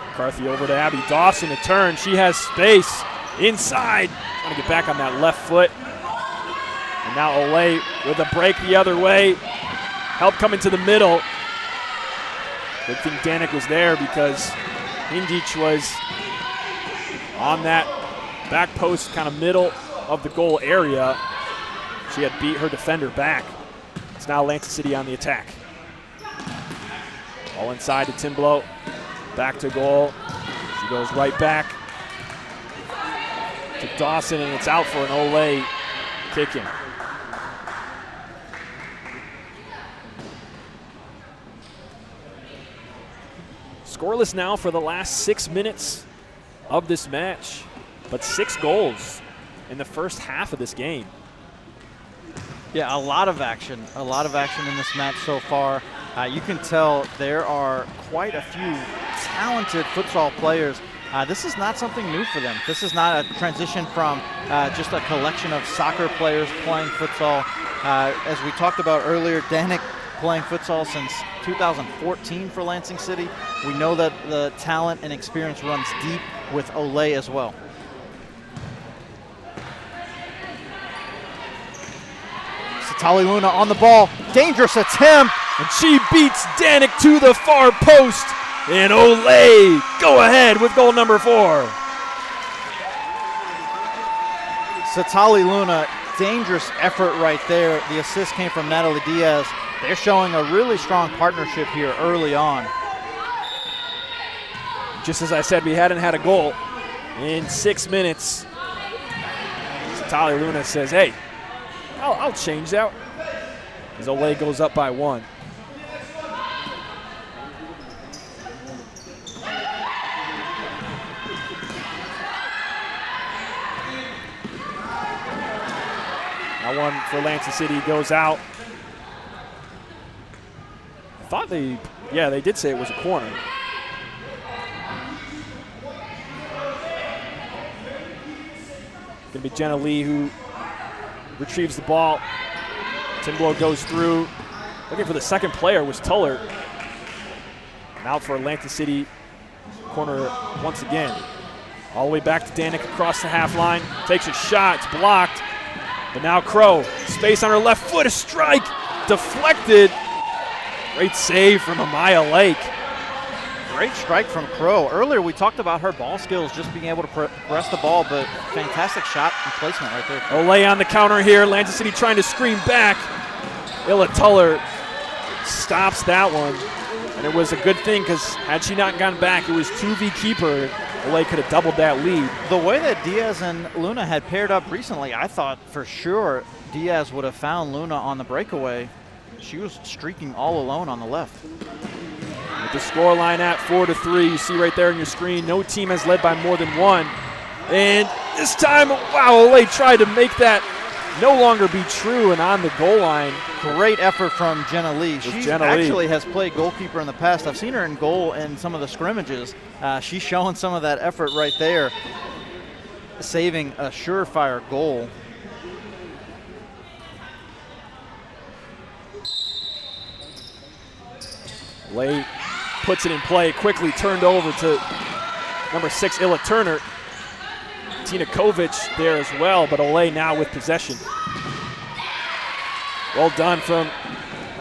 McCarthy over to Abby Dawson. A turn. She has space inside. Trying to get back on that left foot. And now Ole with a break the other way. Help coming to the middle. Good thing Danik was there because Hindich was on that back post, kind of middle of the goal area. She had beat her defender back. It's now Lansing City on the attack. All inside to Timblow. Back to goal. She goes right back to Dawson, and it's out for an Ole kick-in. Scoreless now for the last 6 minutes of this match, but 6 goals in the first half of this game. Yeah, a lot of action in this match so far. You can tell there are quite a few talented futsal players. This is not something new for them. This is not a transition from just a collection of soccer players playing futsal. As we talked about earlier, Danik playing futsal since 2014 for Lansing City. We know that the talent and experience runs deep with Ole as well. Satali Luna on the ball, dangerous attempt. And she beats Danik to the far post. And Ole go ahead with goal number 4. Satali Luna, dangerous effort right there. The assist came from Natalie Diaz. They're showing a really strong partnership here early on. Just as I said, we hadn't had a goal in 6 minutes. Satali Luna says, hey, I'll change that. As Ole goes up by 1. Now one for Lansing City goes out. I thought they did say it was a corner. Gonna be Jenna Lee who retrieves the ball. Timblow goes through. Looking for the second player was Tuller. And out for Lansing City corner once again. All the way back to Danik across the half line. Takes a shot, it's blocked. But now Crow, space on her left foot, a strike, deflected. Great save from Amaya Lake. Great strike from Crow. Earlier we talked about her ball skills, just being able to press the ball, but fantastic shot and placement right there. Ole on the counter here. Lansing City trying to scream back. Illa Tuller stops that one. And it was a good thing because had she not gone back, it was 2v keeper. Ole could have doubled that lead. The way that Diaz and Luna had paired up recently, I thought for sure Diaz would have found Luna on the breakaway. She was streaking all alone on the left. With the score line at 4-3, you see right there on your screen, no team has led by more than 1. And this time, wow, Ole tried to make that no longer be true, and on the goal line. Great effort from Jenna Lee. She actually has played goalkeeper in the past. I've seen her in goal in some of the scrimmages. She's showing some of that effort right there, saving a surefire goal. Ole puts it in play, quickly turned over to number 6, Illa Turner. Tina Kovic there as well, but Ole now with possession. Well done from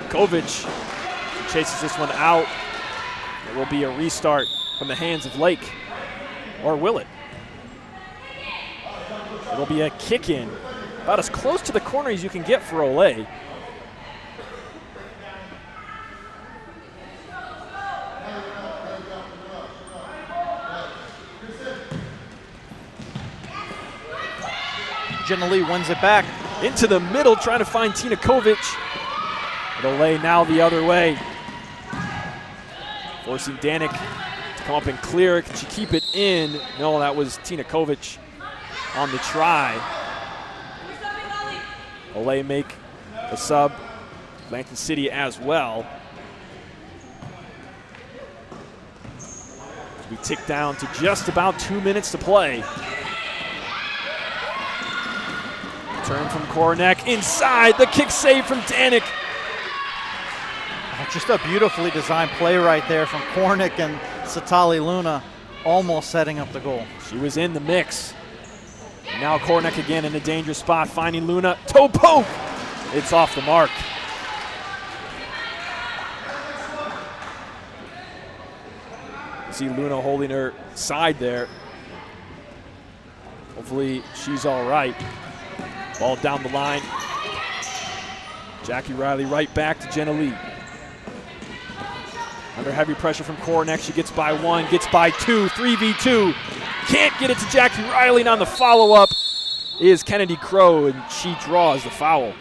Kovic. She chases this one out. It will be a restart from the hands of Lake. Or will it? It'll be a kick-in. About as close to the corner as you can get for Ole. Jenna Lee wins it back. Into the middle, trying to find Tina Kovic. But Ole now the other way. Forcing Danik to come up and clear. Can she keep it in? No, that was Tina Kovic on the try. Ole make a sub. Lansing City as well. We tick down to just about 2 minutes to play. Turn from Kornek inside. The kick save from Danik. Just a beautifully designed play right there from Kornek and Satali Luna, almost setting up the goal. She was in the mix. Now Kornek again in a dangerous spot, finding Luna. Toe poke. It's off the mark. You see Luna holding her side there. Hopefully she's all right. Ball down the line. Jackie Riley right back to Jenna Lee. Under heavy pressure from Kornek, she gets by one, gets by two, 3v2. Can't get it to Jackie Riley, and on the follow-up is Kennedy Crow, and she draws the foul.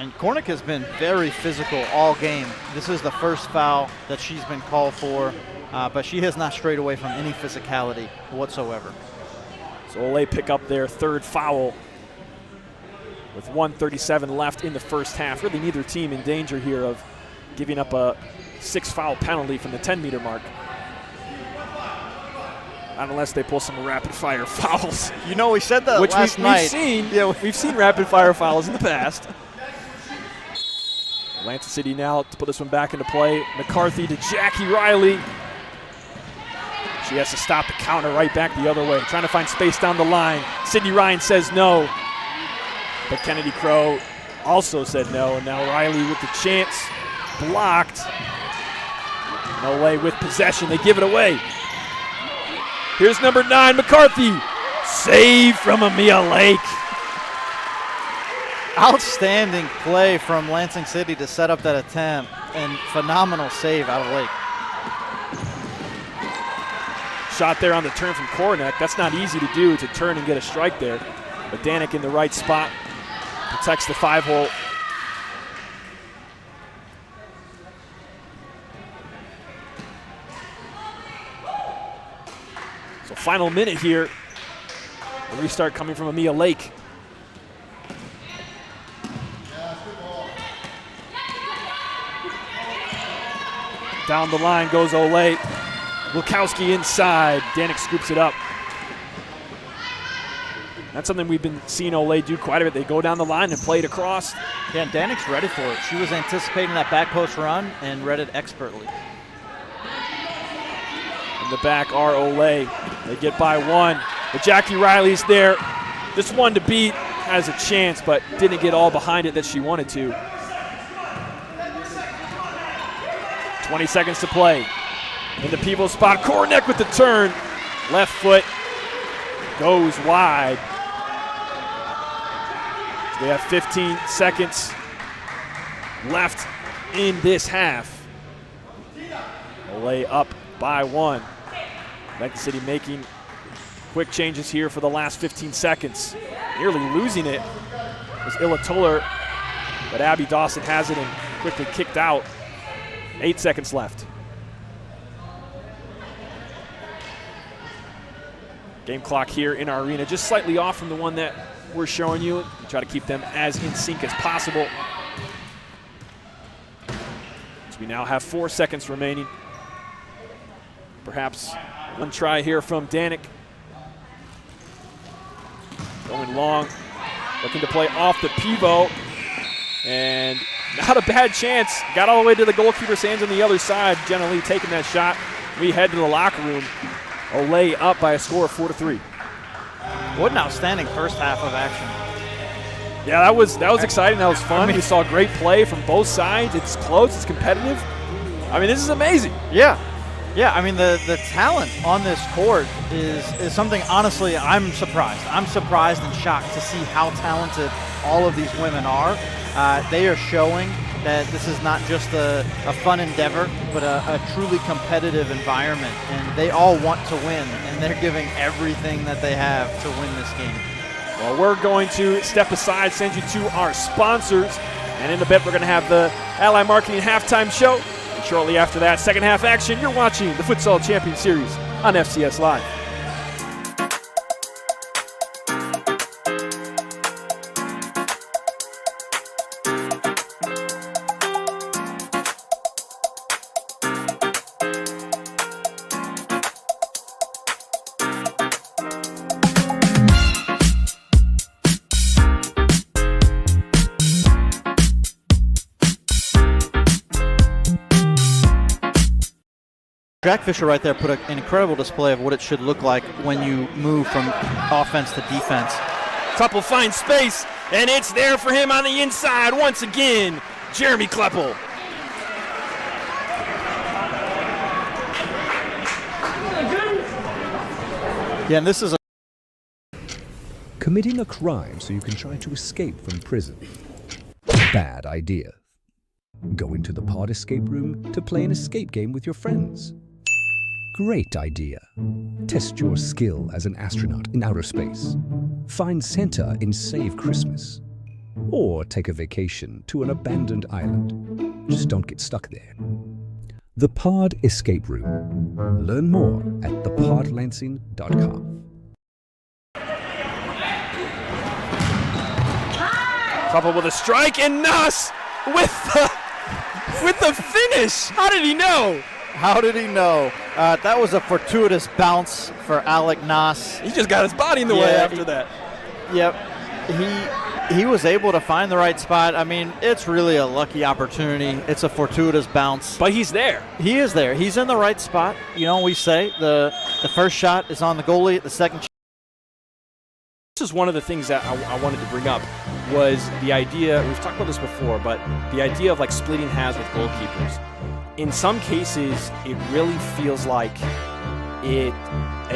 And Kornek has been very physical all game. This is the first foul that she's been called for, but she has not strayed away from any physicality whatsoever. So Ole pick up their third foul with 1:37 left in the first half. Really neither team in danger here of giving up a 6-foul penalty from the 10-meter mark. Not unless they pull some rapid-fire fouls. You know, we said that which last night. We've seen rapid-fire fouls in the past. Lansing City now to put this one back into play. McCarthy to Jackie Riley. She has to stop the counter right back the other way. Trying to find space down the line. Sydney Ryan says no. But Kennedy Crow also said no. And now Riley with the chance. Blocked. No way with possession. They give it away. Here's number 9, McCarthy. Save from Amia Lake. Outstanding play from Lansing City to set up that attempt, and phenomenal save out of Lake. Shot there on the turn from Kornek. That's not easy to do, to turn and get a strike there. But Danik in the right spot protects the 5-hole. So final minute here. The restart coming from Amia Lake. Down the line goes Ole. Lukowski inside. Danik scoops it up. That's something we've been seeing Ole do quite a bit. They go down the line and play it across. Yeah, and Danik's ready for it. She was anticipating that back post run and read it expertly. In the back are Ole. They get by one. But Jackie Riley's there. Just one to beat. Has a chance, but didn't get all behind it that she wanted to. 20 seconds to play. In the pivot spot, Kornek with the turn. Left foot goes wide. We have 15 seconds left in this half. Ole up by one. Lansing City making quick changes here for the last 15 seconds. Nearly losing it was Illa Toller, but Abby Dawson has it and quickly kicked out. 8 seconds left. Game clock here in our arena, just slightly off from the one that we're showing you. We try to keep them as in sync as possible. So we now have 4 seconds remaining. Perhaps one try here from Danik. Going long, looking to play off the pivot. And not a bad chance. Got all the way to the goalkeeper's hands on the other side. Jenna Lee taking that shot. We head to the locker room. Ole up by a score of 4-3. What an outstanding first half of action. Yeah, that was exciting. That was fun. We saw great play from both sides. It's close. It's competitive. I mean, this is amazing. Yeah. Yeah, I mean, the talent on this court is something, honestly, I'm surprised. I'm surprised and shocked to see how talented all of these women are. They are showing that this is not just a fun endeavor, but a truly competitive environment. And they all want to win, and they're giving everything that they have to win this game. Well, we're going to step aside, send you to our sponsors, and in a bit we're going to have the Ally Marketing halftime show. And shortly after that, second half action, you're watching the Futsal Champions Series on FCS Live. Jack Fisher right there put an incredible display of what it should look like when you move from offense to defense. Kleppel finds space, and it's there for him on the inside once again. Jeremy Kleppel. Yeah, and this is a Committing a crime so you can try to escape from prison. Bad idea. Go into the pod escape room to play an escape game with your friends. Great idea. Test your skill as an astronaut in outer space. Find Santa in Save Christmas. Or take a vacation to an abandoned island. Just don't get stuck there. The Pod Escape Room. Learn more at thepodlansing.com. Kleppel with a strike, and Nuss with the finish. How did he know? How did he know? That was a fortuitous bounce for Alec Noss. He just got his body in the way after that. Yep. He was able to find the right spot. I mean, it's really a lucky opportunity. It's a fortuitous bounce. But he's there. He is there. He's in the right spot. You know, we say the first shot is on the goalie, the second shot. This is one of the things that I wanted to bring up was the idea, we've talked about this before, but the idea of like splitting halves with goalkeepers. In some cases, it really feels like a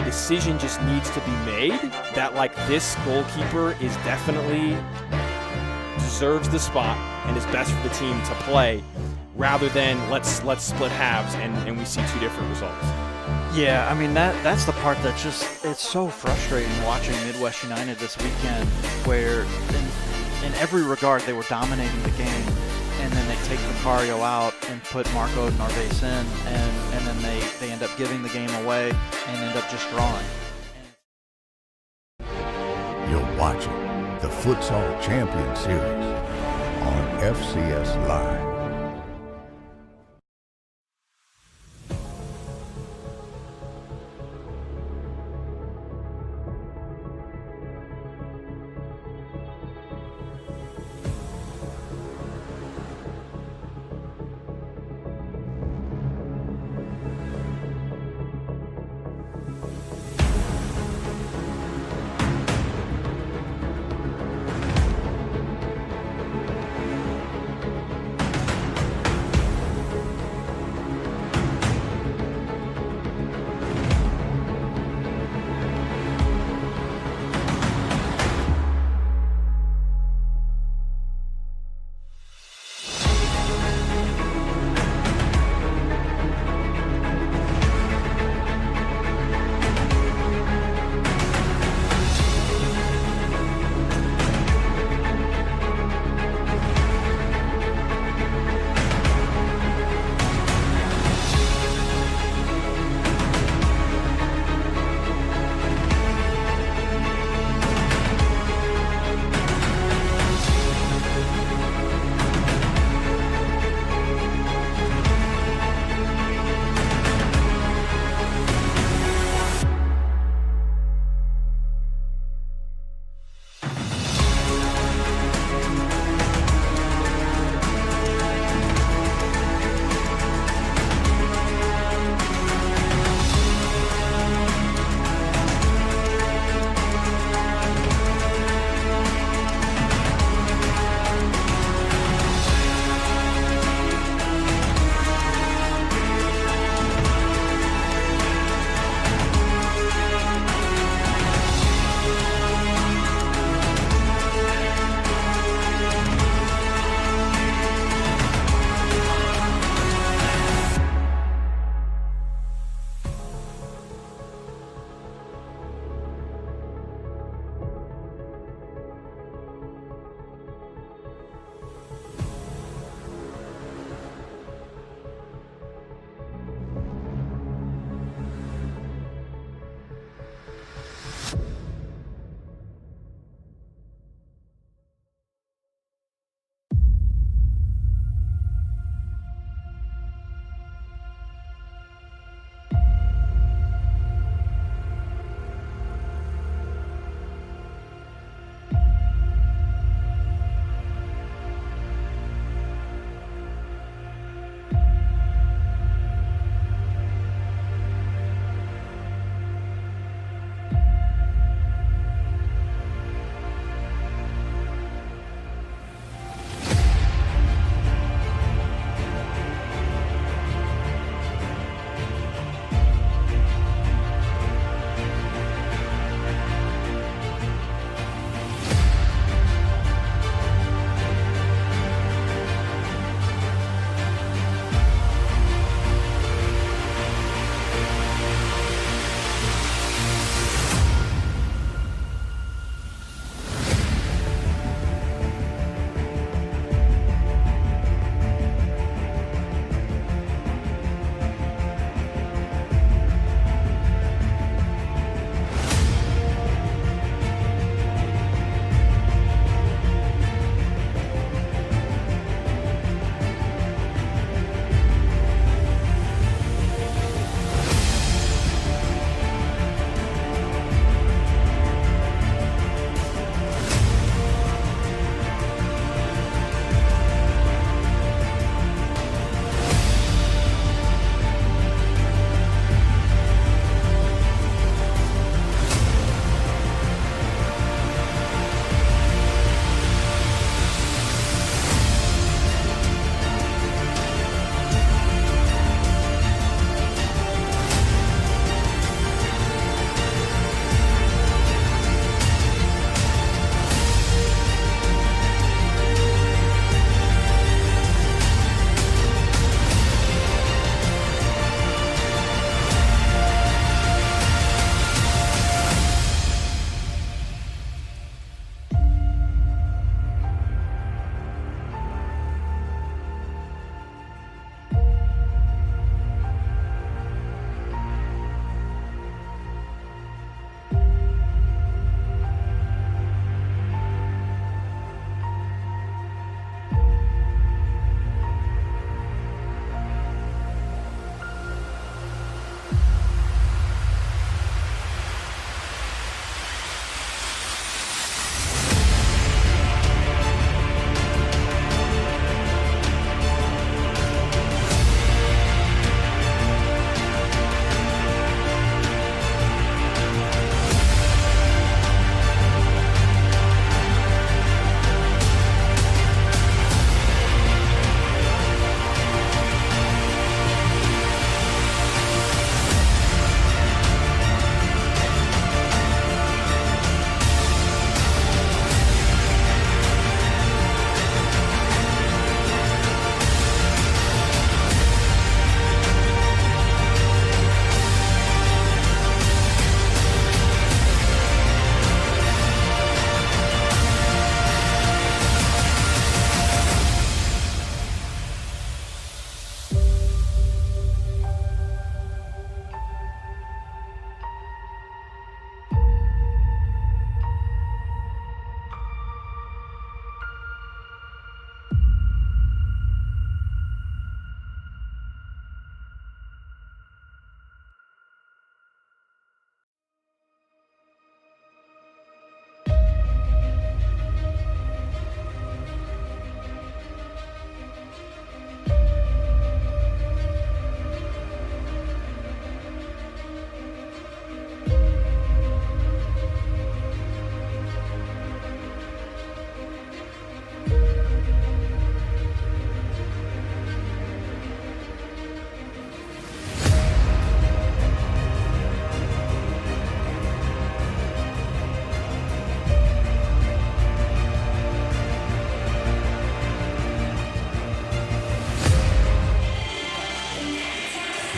decision just needs to be made that like this goalkeeper is definitely deserves the spot and is best for the team to play, rather than let's split halves and we see two different results. Yeah, I mean that's the part that just it's so frustrating watching Midwest United this weekend, where in every regard they were dominating the game, and then they take Vicario out and put Marco Narvaez in, and then they end up giving the game away and end up just drawing. You're watching the Futsal Champions Series on FCS Live.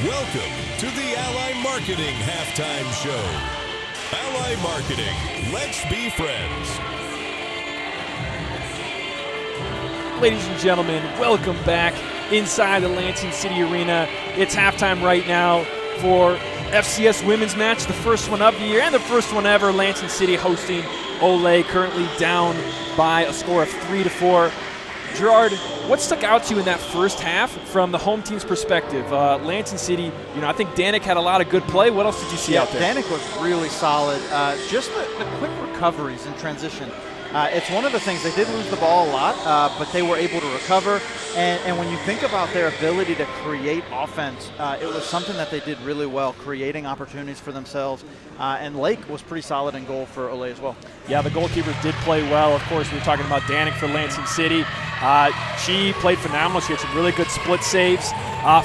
Welcome to the Ally Marketing Halftime Show. Ally Marketing, let's be friends. Ladies and gentlemen, welcome back inside the Lansing City Arena. It's halftime right now for FCS Women's match, the first one of the year and the first one ever. Lansing City hosting Ole, currently down by a score of 3-4. Gerard, what stuck out to you in that first half from the home team's perspective? Lansing City, I think Danik had a lot of good play. What else did you see out there? Danik was really solid. Just the quick recoveries in transition. It's one of the things, they did lose the ball a lot, but they were able to recover. And when you think about their ability to create offense, it was something that they did really well, creating opportunities for themselves. And Lake was pretty solid in goal for Ole as well. Yeah, the goalkeepers did play well. Of course, we were talking about Danik for Lansing City. She played phenomenal. She had some really good split saves.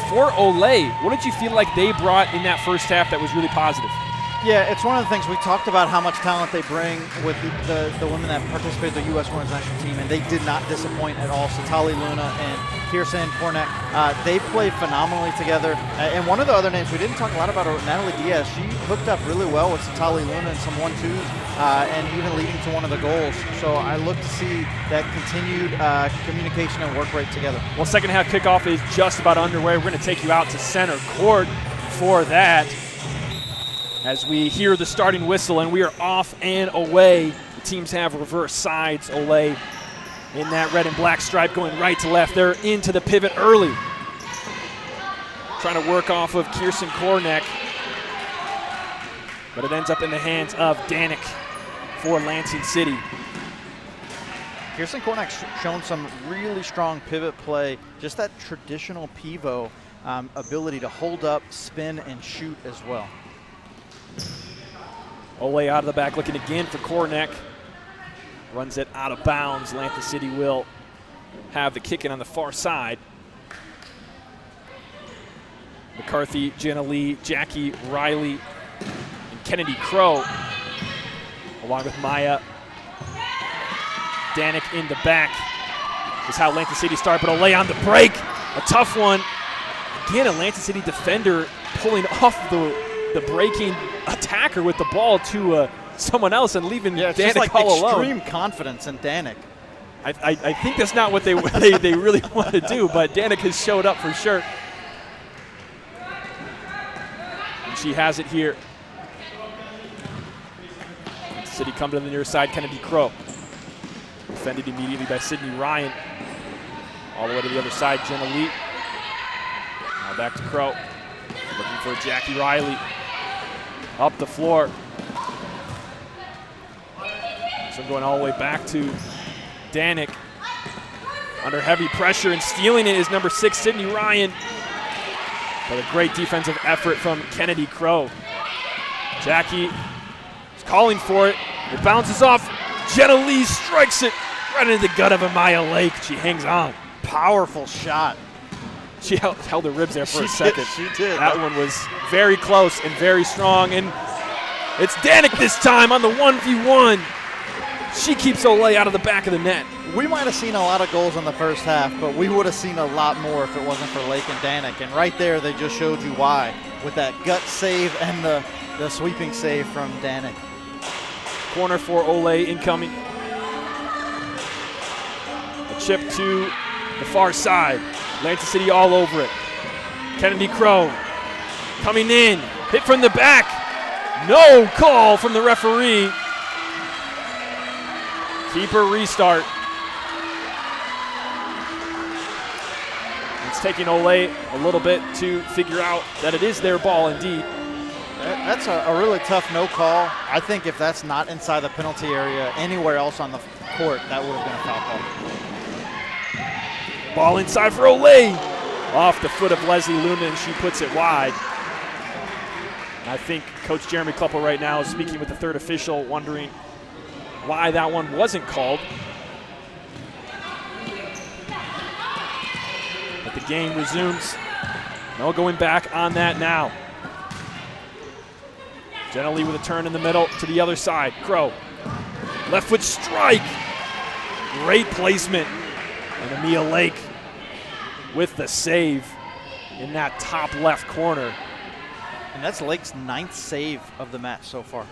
For Ole, what did you feel like they brought in that first half that was really positive? Yeah, it's one of the things we talked about, how much talent they bring with the women that participate in the U.S. Women's National Team, and they did not disappoint at all. Satali Luna and Kirsten Kornek, they played phenomenally together. And one of the other names we didn't talk a lot about, Natalie Diaz, she hooked up really well with Satali Luna in some 1-2s and even leading to one of the goals. So I look to see that continued communication and work rate together. Well, second half kickoff is just about underway. We're going to take you out to center court for that, as we hear the starting whistle, and we are off and away. The teams have reverse sides. Ole in that red and black stripe going right to left. They're into the pivot early. Trying to work off of Kirsten Kornek, but it ends up in the hands of Danik for Lansing City. Kirsten Kornek's shown some really strong pivot play, just that traditional pivot ability to hold up, spin, and shoot as well. Ole out of the back, looking again for Kornek. Runs it out of bounds. Lansing City will have the kick in on the far side. McCarthy, Jenna Lee, Jackie Riley, and Kennedy Crow, along with Maya. Danik in the back is how Lansing City start, but Ole on the break. A tough one. Again, a Lansing City defender pulling off the breaking attacker with the ball to someone else and leaving Danik all alone. Extreme confidence in Danik. I think that's not what they really want to do, but Danik has showed up for sure. And she has it here. City come to the near side, Kennedy Crow. Defended immediately by Sydney Ryan. All the way to the other side, Jenna Lee. Now back to Crow. Looking for Jackie Riley. Up the floor. So going all the way back to Danik. Under heavy pressure and stealing it is number 6, Sydney Ryan. But a great defensive effort from Kennedy Crow. Jackie is calling for it. It bounces off. Jenna Lee strikes it right into the gut of Amaya Lake. She hangs on. Powerful shot. She held her ribs there for a second. She did. That one was very close and very strong. And it's Danik this time on the 1v1. She keeps Ole out of the back of the net. We might have seen a lot of goals in the first half, but we would have seen a lot more if it wasn't for Lake and Danik. And right there, they just showed you why, with that gut save and the sweeping save from Danik. Corner for Ole incoming. A chip to the far side. Lansing City all over it. Kennedy Crow coming in. Hit from the back. No call from the referee. Keeper restart. It's taking Ole a little bit to figure out that it is their ball indeed. That's a really tough no call. I think if that's not inside the penalty area, anywhere else on the court, that would have been a foul call. Ball inside for Ole. Off the foot of Leslie Luna, and she puts it wide. I think Coach Jeremy Kluppel right now is speaking with the third official, wondering why that one wasn't called. But the game resumes. No going back on that now. Jenna Lee with a turn in the middle to the other side. Crow. Left foot strike. Great placement. And Amia Lake with the save. in that top left corner. And that's Lake's 9th save of the match so far.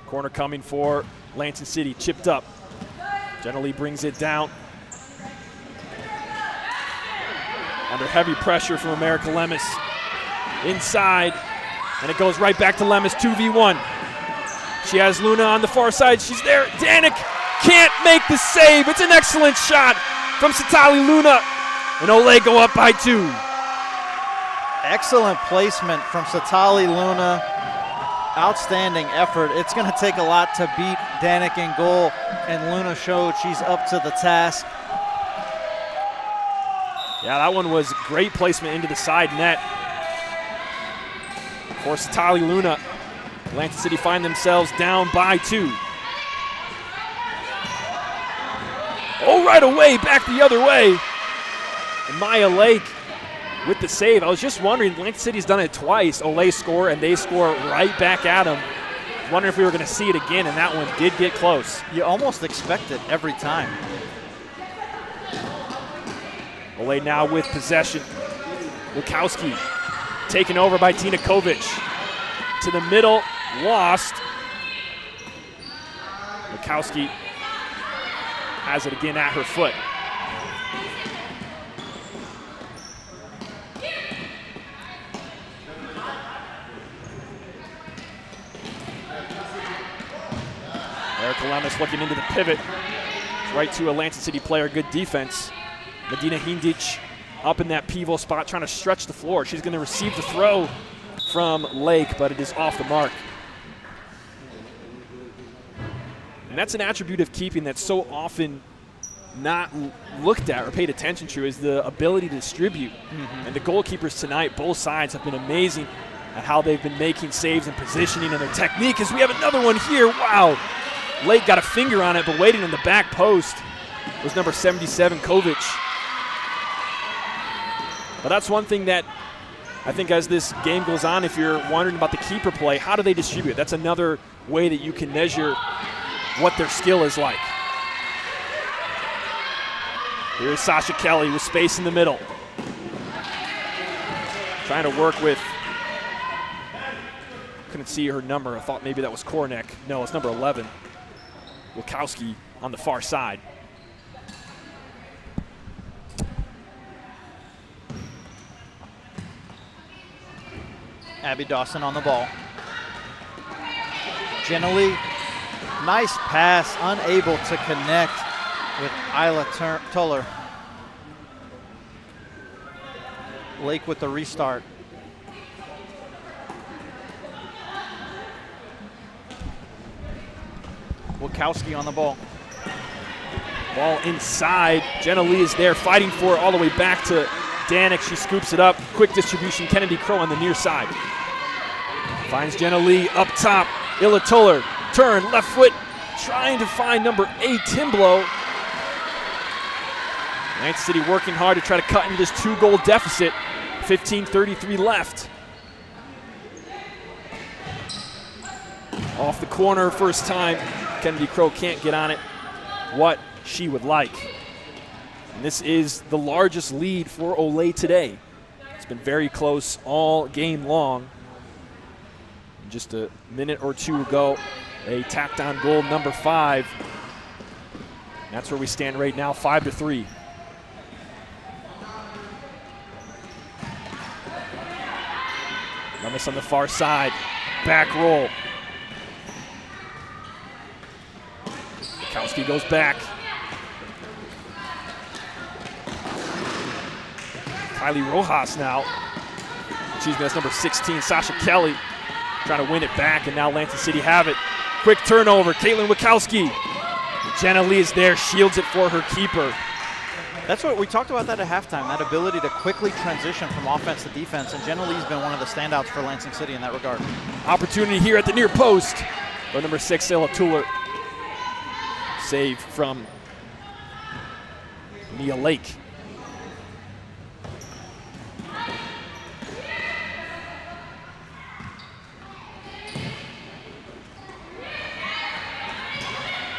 Corner coming for Lansing City, chipped up. Jenna Lee brings it down. Under heavy pressure from America Lemus. Inside, and it goes right back to Lemus, 2v1. She has Luna on the far side, she's there. Danik can't make the save. It's an excellent shot from Satali Luna, and Ole go up by 2. Excellent placement from Satali Luna. Outstanding effort. It's going to take a lot to beat Danik in goal, and Luna showed she's up to the task. Yeah, that one was great placement into the side net. For Satali Luna, Lansing City find themselves down by 2. Oh, right away, back the other way. And Maya Lake with the save. I was just wondering, Lansing City's done it twice. Ole score, and they score right back at them. Wondering if we were going to see it again, and that one did get close. You almost expect it every time. Ole now with possession. Lukowski taken over by Tina Kovic. To the middle, lost. Lukowski has it again at her foot. Erica Lemus looking into the pivot. Right to a Lansing City player, good defense. Medina Hindic up in that pivot spot trying to stretch the floor. She's going to receive the throw from Lake, but it is off the mark. And that's an attribute of keeping that's so often not looked at or paid attention to, is the ability to distribute. And the goalkeepers tonight, both sides, have been amazing at how they've been making saves and positioning and their technique. As we have another one here, wow. Lake got a finger on it, but waiting in the back post was number 77, Kovic. But that's one thing that I think as this game goes on, if you're wondering about the keeper play, how do they distribute? That's another way that you can measure what their skill is like. Here's Sasha Kelly with space in the middle. Trying to work with, couldn't see her number. I thought maybe that was Kornick. No, it's number 11. Lukowski on the far side. Abby Dawson on the ball. Jenna Lee, nice pass, unable to connect with Isla Toller. Lake with the restart. Wachowski on the ball. Ball inside. Jenna Lee is there fighting for it all the way back to Danik. She scoops it up. Quick distribution. Kennedy Crow on the near side. Finds Jenna Lee up top. Illa Toller. Turn. Left foot. Trying to find number 8, Timblow. Lansing City working hard to try to cut into this 2-goal deficit. 15:33 left. Off the corner first time. Kennedy Crow can't get on it what she would like. And this is the largest lead for Ole today. It's been very close all game long. And just a minute or two ago, they tacked on goal number 5. And that's where we stand right now, 5-3. Lemus on the far side, back roll. Kowski goes back. Kylie Rojas now. Excuse me, that's number 16, Sasha Kelly. Trying to win it back, and now Lansing City have it. Quick turnover, Caitlin Wachowski. Jenna Lee is there, shields it for her keeper. That's what we talked about that at halftime, that ability to quickly transition from offense to defense, and Jenna Lee's been one of the standouts for Lansing City in that regard. Opportunity here at the near post. Or number 6, Illa Tuller. Save from Mia Lake.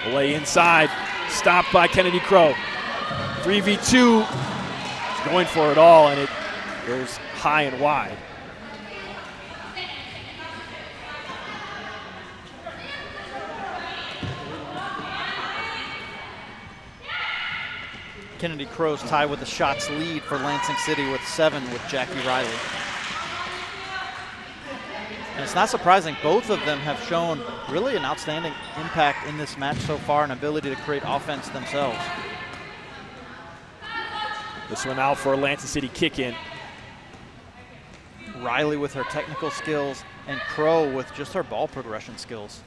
Away inside, stopped by Kennedy Crow. 3v2, going for it all, and it goes high and wide. Kennedy Crow's tied with the shots lead for Lansing City with 7 with Jackie Riley. And it's not surprising, both of them have shown really an outstanding impact in this match so far, an ability to create offense themselves. This one out for a Lansing City kick-in. Riley with her technical skills and Crow with just her ball progression skills.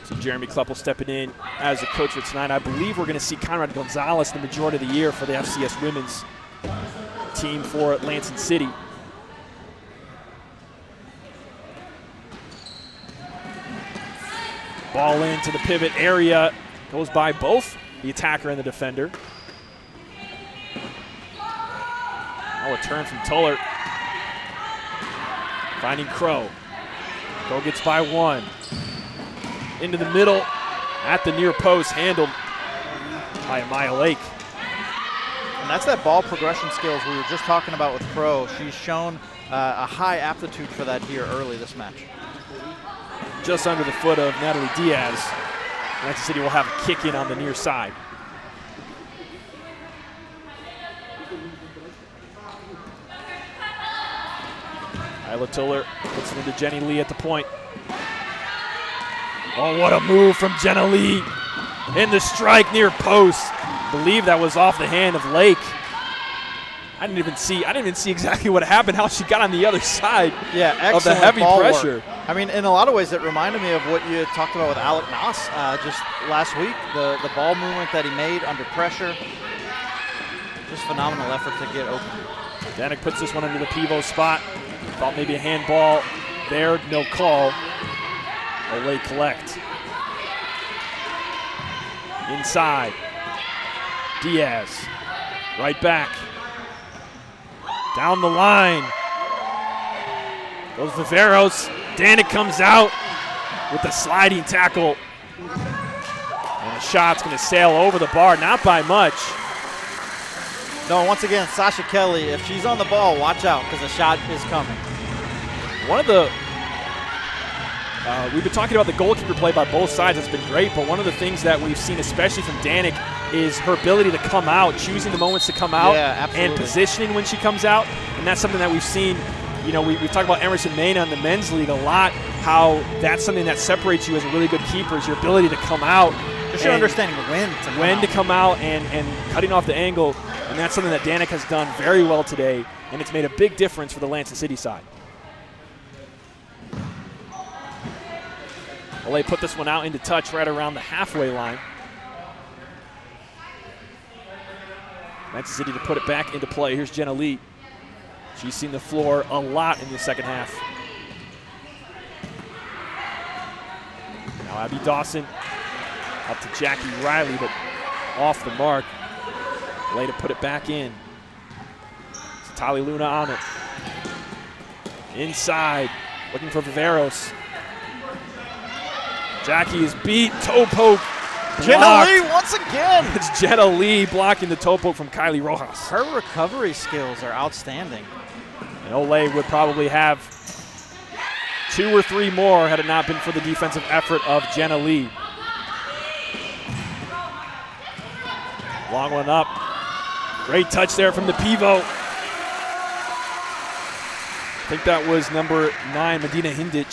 So Jeremy Kleppel stepping in as a coach for tonight. I believe we're going to see Conrad Gonzalez the majority of the year for the FCS Women's team for Lansing City. Ball into the pivot area. Goes by both the attacker and the defender. Now a turn from Tuller. Finding Crow. Crow gets by 1. Into the middle, at the near post, handled by Amaya Lake. And that's that ball progression skills we were just talking about with Crow. She's shown a high aptitude for that here early this match. Just under the foot of Natalie Diaz. Lansing City will have a kick in on the near side. Isla Tuller puts it into Jenny Lee at the point. Oh, what a move from Jenna Lee. In the strike near post. I believe that was off the hand of Lake. I didn't even see exactly what happened, how she got on the other side of the heavy pressure. Work. I mean, in a lot of ways, it reminded me of what you had talked about with Alec Noss just last week. The ball movement that he made under pressure. Just phenomenal effort to get open. Danik puts this one into the pivot spot. Thought maybe a handball there, no call. Ole collect. Inside. Diaz. Right back. Down the line. Goes Viveros. Danik comes out with the sliding tackle. And the shot's going to sail over the bar, not by much. No, once again, Sasha Kelly, if she's on the ball, watch out, because the shot is coming. One of the we've been talking about the goalkeeper play by both sides. It's been great, but one of the things that we've seen, especially from Danik, is her ability to come out, choosing the moments to come out, and positioning when she comes out. And that's something that we've seen. You know, we've talked about Emerson Mena in the men's league a lot, how that's something that separates you as a really good keeper, is your ability to come out. Just your understanding when to come out and cutting off the angle. And that's something that Danik has done very well today, and it's made a big difference for the Lansing City side. Ole put this one out into touch right around the halfway line. Lansing City to put it back into play. Here's Jenna Lee. She's seen the floor a lot in the second half. Now Abby Dawson up to Jackie Riley, but off the mark. Ole to put it back in. It's Tali Luna on it. Inside, looking for Viveros. Jackie is beat, toe poke. Jenna Lee once again. It's Jenna Lee blocking the toe poke from Kylie Rojas. Her recovery skills are outstanding. And Ole would probably have 2 or 3 more had it not been for the defensive effort of Jenna Lee. Long one up. Great touch there from the pivot. I think that was number 9, Medina Hindic,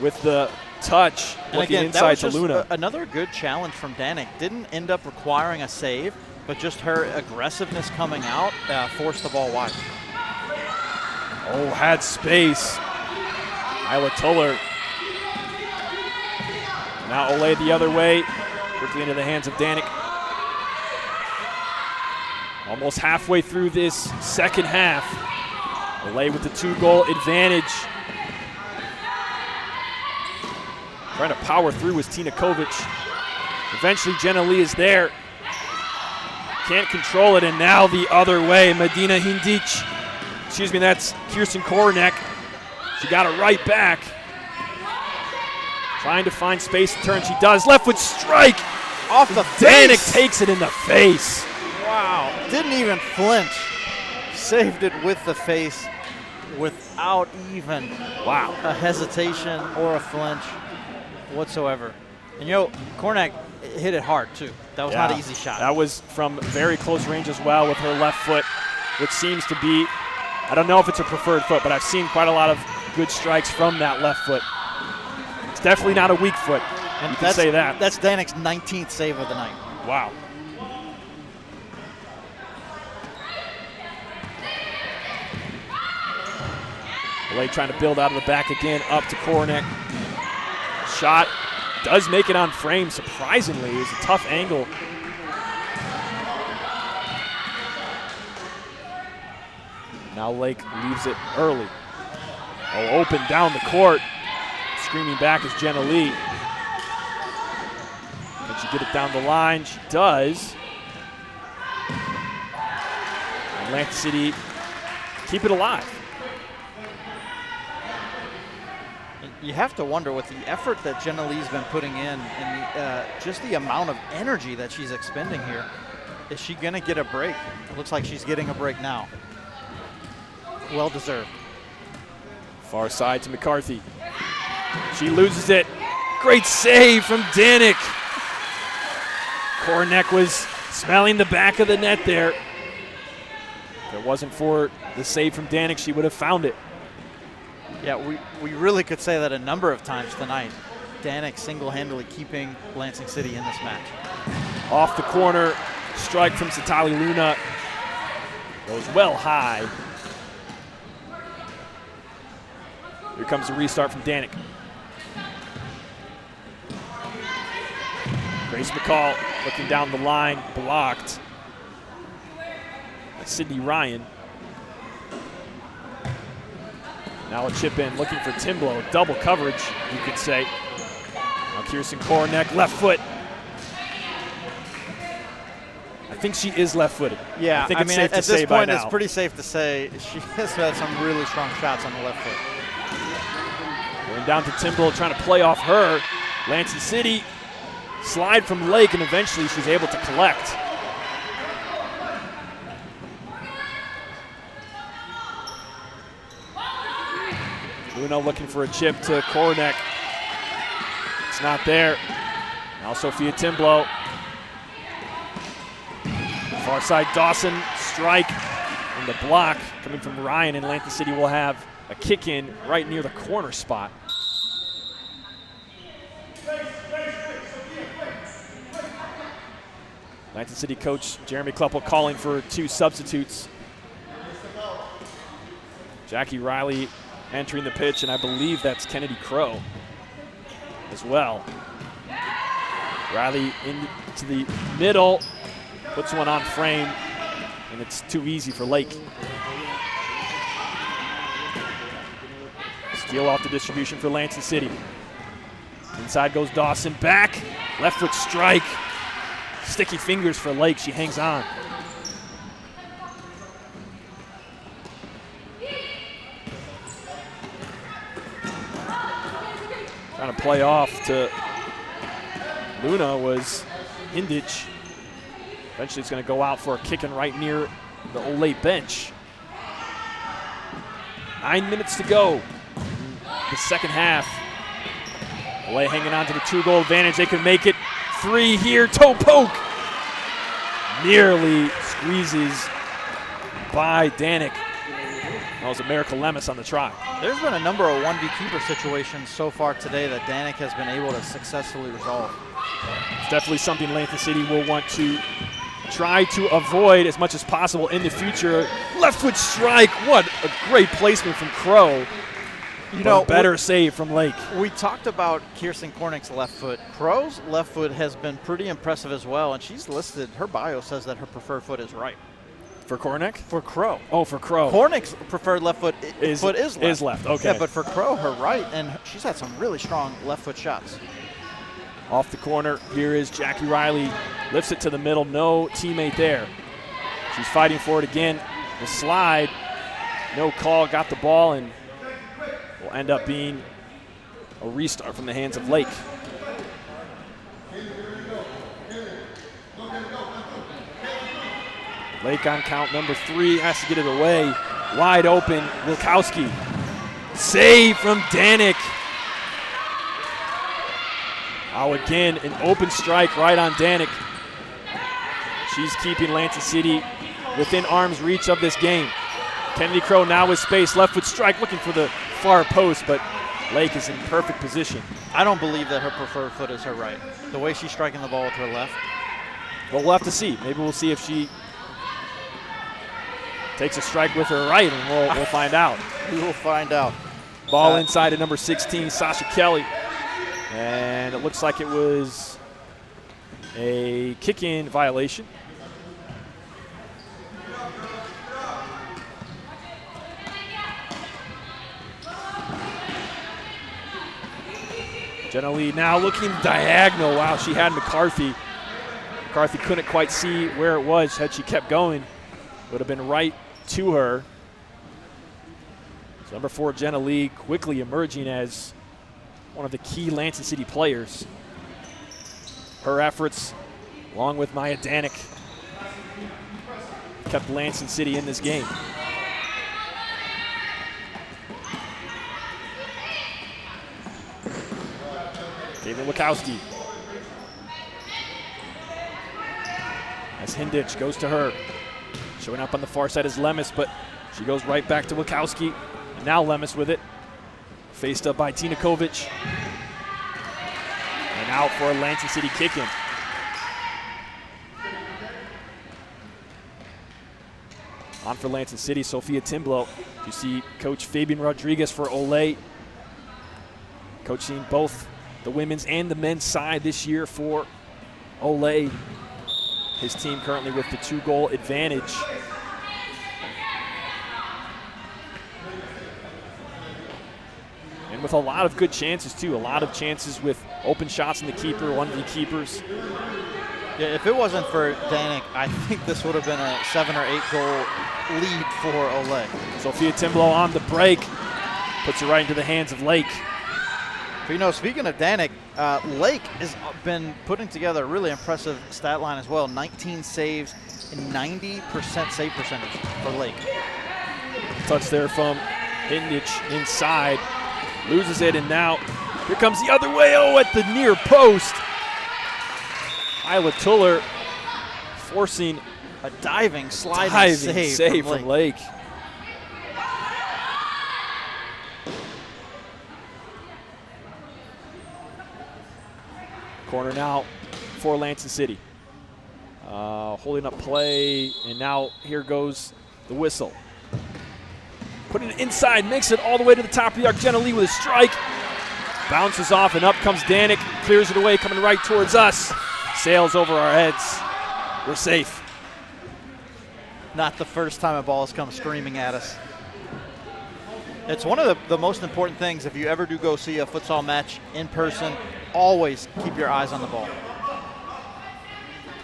with the touch, and looking again, inside that was to just Luna. Another good challenge from Danik. Didn't end up requiring a save, but just her aggressiveness coming out forced the ball wide. Oh, had space. Isla Tuller. Now Ole the other way, quickly into the hands of Danik. Almost halfway through this second half. Ole with the 2-goal advantage. Trying to power through was Tina Kovic. Eventually Jenna Lee is there. Can't control it, and now the other way. Medina Hindic. Excuse me, that's Kirsten Koronek. She got it right back. Trying to find space to turn. She does. Left foot strike. Off the Danik face. takes it in the face. Wow. didn't even flinch. Saved it with the face without even a hesitation or a flinch whatsoever. And, Cornack hit it hard, too. That was not an easy shot. That was from very close range as well with her left foot, which seems to be, I don't know if it's a preferred foot, but I've seen quite a lot of good strikes from that left foot. It's definitely not a weak foot, and you can say that. That's Danik's 19th save of the night. Wow. Ole trying to build out of the back again, up to Cornack. Shot does make it on frame, surprisingly. It was a tough angle. Now Lake leaves it early. Oh, open down the court. Screaming back is Jenna Lee. Can she get it down the line? She does. And Lansing City keep it alive. You have to wonder, with the effort that Jenna Lee's been putting in and just the amount of energy that she's expending here, is she going to get a break? It looks like she's getting a break now. Well deserved. Far side to McCarthy. She loses it. Great save from Danik. Cornack was smelling the back of the net there. If it wasn't for the save from Danik, she would have found it. Yeah, we really could say that a number of times tonight. Danik single-handedly keeping Lansing City in this match. Off the corner, strike from Satali Luna. Goes well high. Here comes the restart from Danik. Grace McCall looking down the line, blocked by Sydney Ryan. Now a chip in, looking for Timblow. Double coverage, you could say. Now Kirsten Cornack, left foot. I think she is left-footed. Yeah, I think it's safe to at say this by point, now. it's pretty safe to say she has had some really strong shots on the left foot. Going down to Timblow, trying to play off her. Lansing City, slide from Lake, and eventually she's able to collect. Luna looking for a chip to Cornack. It's not there. Now Sophia Timblow. Far side Dawson, strike, and the block coming from Ryan, and Lansing City will have a kick in right near the corner spot. Lansing City coach Jeremy Kleppel calling for 2 substitutes. Jackie Riley entering the pitch, and I believe that's Kennedy Crow as well. Riley into the middle, puts one on frame, and it's too easy for Lake. Steal off the distribution for Lansing City. Inside goes Dawson, back, left foot strike. Sticky fingers for Lake, she hangs on. Trying to play off to Luna was Hindich. Eventually it's going to go out for a kick in right near the Ole bench. 9 minutes to go. The second half. Ole hanging on to the 2-goal advantage. They can make it 3 here. Toe poke. Nearly squeezes by Danik. That was America Lemus on the try. There's been a number of 1v keeper situations so far today that Danik has been able to successfully resolve. It's definitely something Lansing City will want to try to avoid as much as possible in the future. Left foot strike. What a great placement from Crow. You know, better save from Lake. We talked about Kirsten Cornack's left foot. Crow's left foot has been pretty impressive as well, and she's listed, her bio says that her preferred foot is right. For Cornack? For Crow. Oh, for Crow. Cornack's preferred left foot is left. Is left, okay. Yeah, but for Crow, her right, and she's had some really strong left foot shots. Off the corner, here is Jackie Riley. Lifts it to the middle, no teammate there. She's fighting for it again. The slide, no call, got the ball, and will end up being a restart from the hands of Lake. Lake on count number 3, has to get it away. Wide open, Wilkowski. Save from Danik. Oh, again, an open strike right on Danik. She's keeping Lansing City within arm's reach of this game. Kennedy Crow now with space, left foot strike, looking for the far post, but Lake is in perfect position. I don't believe that her preferred foot is her right. The way she's striking the ball with her left. Well, we'll have to see. Maybe we'll see if she takes a strike with her right, and we'll find out. We will find out. Ball inside at number 16, Sasha Kelly. And it looks like it was a kick-in violation. Jenna Lee now looking diagonal. Wow, she had McCarthy. McCarthy couldn't quite see where it was. Had she kept going, would have been right to her. So number 4, Jenna Lee, quickly emerging as one of the key Lansing City players. Her efforts, along with Maya Danik, kept Lansing City in this game. David Wilkowski. As Hindich goes to her. Showing up on the far side is Lemus, but she goes right back to Wilkowski. And now Lemus with it. Faced up by Tina Kovic. And out for a Lansing City kick-in. On for Lansing City, Sophia Timblow. You see Coach Fabian Rodriguez for Ole. Coaching both the women's and the men's side this year for Ole. His team currently with the 2-goal advantage. And with a lot of good chances too. A lot of chances with open shots in the keeper, 1v keepers. Yeah, if it wasn't for Danik, I think this would have been a 7 or 8 goal lead for Ole. Sophia Timblow on the break. Puts it right into the hands of Lake. But, you know, speaking of Danik, Lake has been putting together a really impressive stat line as well. 19 saves and 90% save percentage for Lake. Touch there from Hindich inside. Loses it, and now here comes the other way. Oh, at the near post. Isla Tuller forcing a diving, sliding save from Lake. Corner now for Lansing City. Holding up play, and now here goes the whistle. Putting it inside, makes it all the way to the top of the arc. Jenna Lee with a strike. Bounces off, and up comes Danik. Clears it away, coming right towards us. Sails over our heads. We're safe. Not the first time a ball has come screaming at us. It's one of the most important things if you ever do go see a futsal match in person. Always keep your eyes on the ball.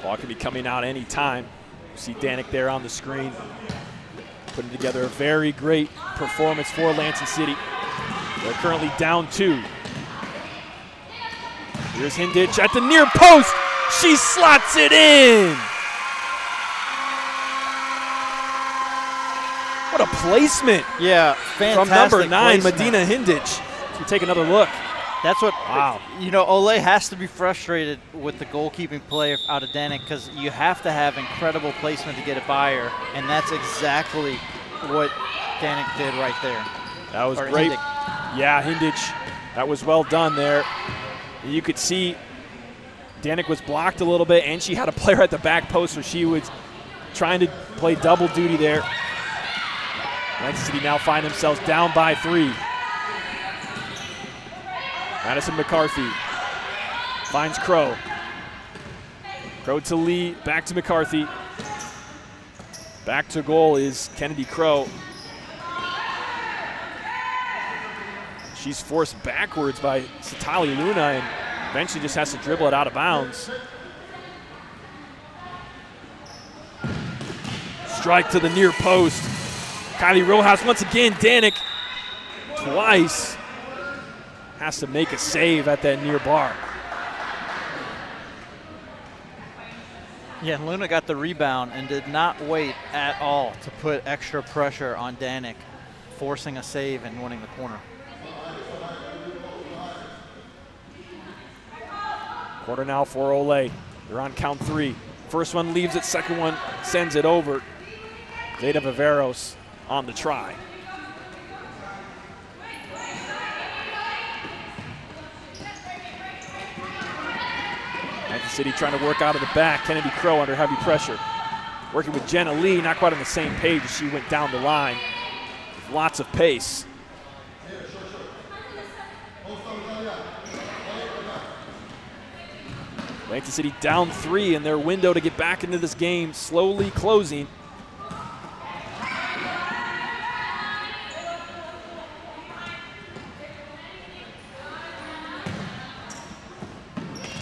Ball can be coming out any time. You see Danik there on the screen. Putting together a very great performance for Lansing City. They're currently down 2. Here's Hindich at the near post. She slots it in. What a placement. Yeah, fantastic from number 9, placement. Medina Hindich. So take another look. That's what, wow. You know, Ole has to be frustrated with the goalkeeping play out of Danik because you have to have incredible placement to get it by her, and that's exactly what Danik did right there. That was great. Hindich. Yeah, Hindich. That was well done there. You could see Danik was blocked a little bit, and she had a player at the back post, so she was trying to play double duty there. Lansing City now find themselves down by 3. Madison McCarthy finds Crow. Crow to Lee, back to McCarthy. Back to goal is Kennedy Crow. She's forced backwards by Satali Luna and eventually just has to dribble it out of bounds. Strike to the near post. Kylie Rojas once again, Danik twice. Has to make a save at that near bar. Yeah, and Luna got the rebound and did not wait at all to put extra pressure on Danik, forcing a save and winning the corner. Corner now for Ole. They're on count 3. First one leaves it, second one sends it over. Zeta Viveros on the try. Lansing City trying to work out of the back. Kennedy Crow under heavy pressure. Working with Jenna Lee, not quite on the same page as she went down the line. Lots of pace. Lansing City down 3, and their window to get back into this game slowly closing.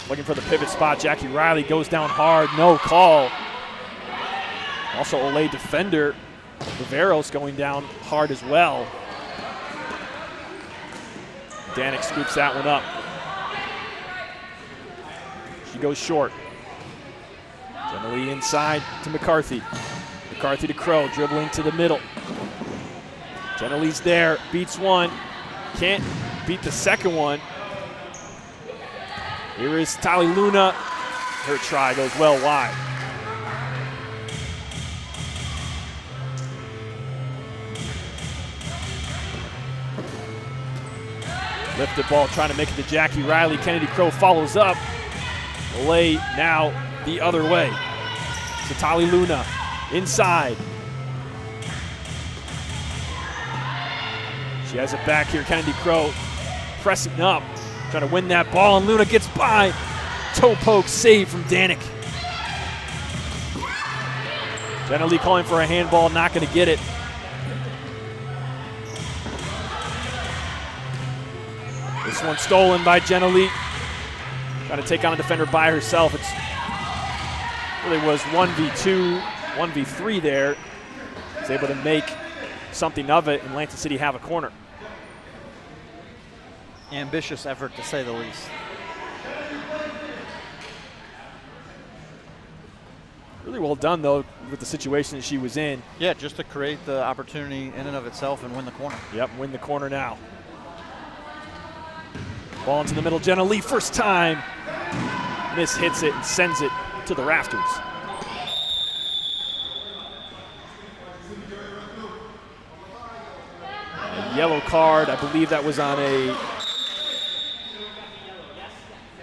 Looking for the pivot spot. Jackie Riley goes down hard, no call. Also Ole defender Viveros going down hard as well. Danik scoops that one up. She goes short. Generally inside to McCarthy. McCarthy to Crow, dribbling to the middle. Genelee's there, beats one. Can't beat the second one. Here is Tali Luna. Her try goes well wide. Lifted ball, trying to make it to Jackie Riley. Kennedy Crow follows up. Ole now the other way. To Tali Luna, inside. She has it back here. Kennedy Crow pressing up, trying to win that ball, and Luna gets by. Toe poke save from Danik. Jenna Lee calling for a handball, not going to get it. This one stolen by Jenna Lee. Trying to take on a defender by herself. It's really was 1v2, 1v3 there. Was able to make something of it, and Lansing City have a corner. Ambitious effort, to say the least. Really well done, though, with the situation that she was in. Yeah, just to create the opportunity in and of itself and win the corner. Yep, win the corner now. Ball into the middle, Jenna Lee, first time. Miss hits it and sends it to the rafters. A yellow card, I believe that was on a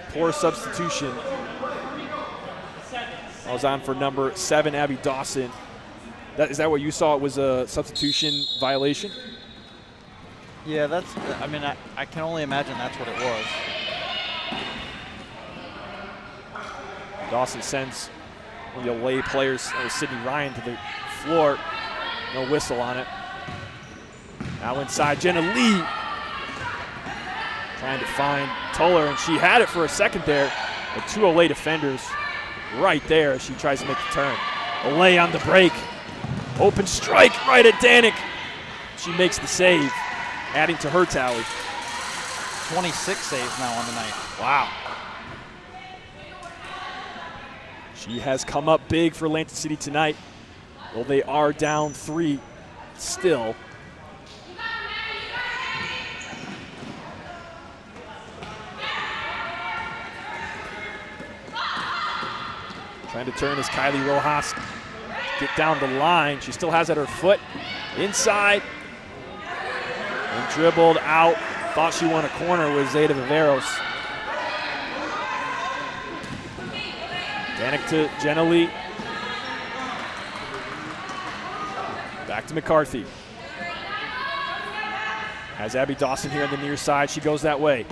poor substitution. I was on for number 7, Abby Dawson. Is that what you saw? It was a substitution violation? Yeah, I can only imagine that's what it was. Dawson sends one of the Ole players, Sydney Ryan, to the floor. No whistle on it. Now inside, Jenna Lee trying to find Toller, and she had it for a second there. The 2 Ole defenders right there as she tries to make the turn. Ole on the break. Open strike right at Danik. She makes the save, adding to her tally. 26 saves now on the night. Wow. She has come up big for Lansing City tonight. Well, they are down 3 still. Trying to turn is Kylie Rojas. Get down the line. She still has it at her foot. Inside. And dribbled out. Thought she won a corner with Zeta Viveros. Danik to Jenna Lee. Back to McCarthy. Has Abby Dawson here on the near side. She goes that way.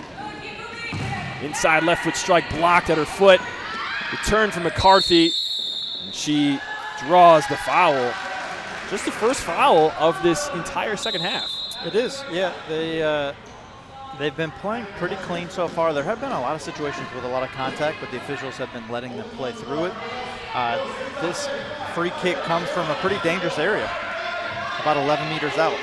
Inside left foot strike blocked at her foot. Return from McCarthy. And she draws the foul. Just the first foul of this entire second half. It is, yeah. They've been playing pretty clean so far. There have been a lot of situations with a lot of contact, but the officials have been letting them play through it. This free kick comes from a pretty dangerous area, about 11 meters out.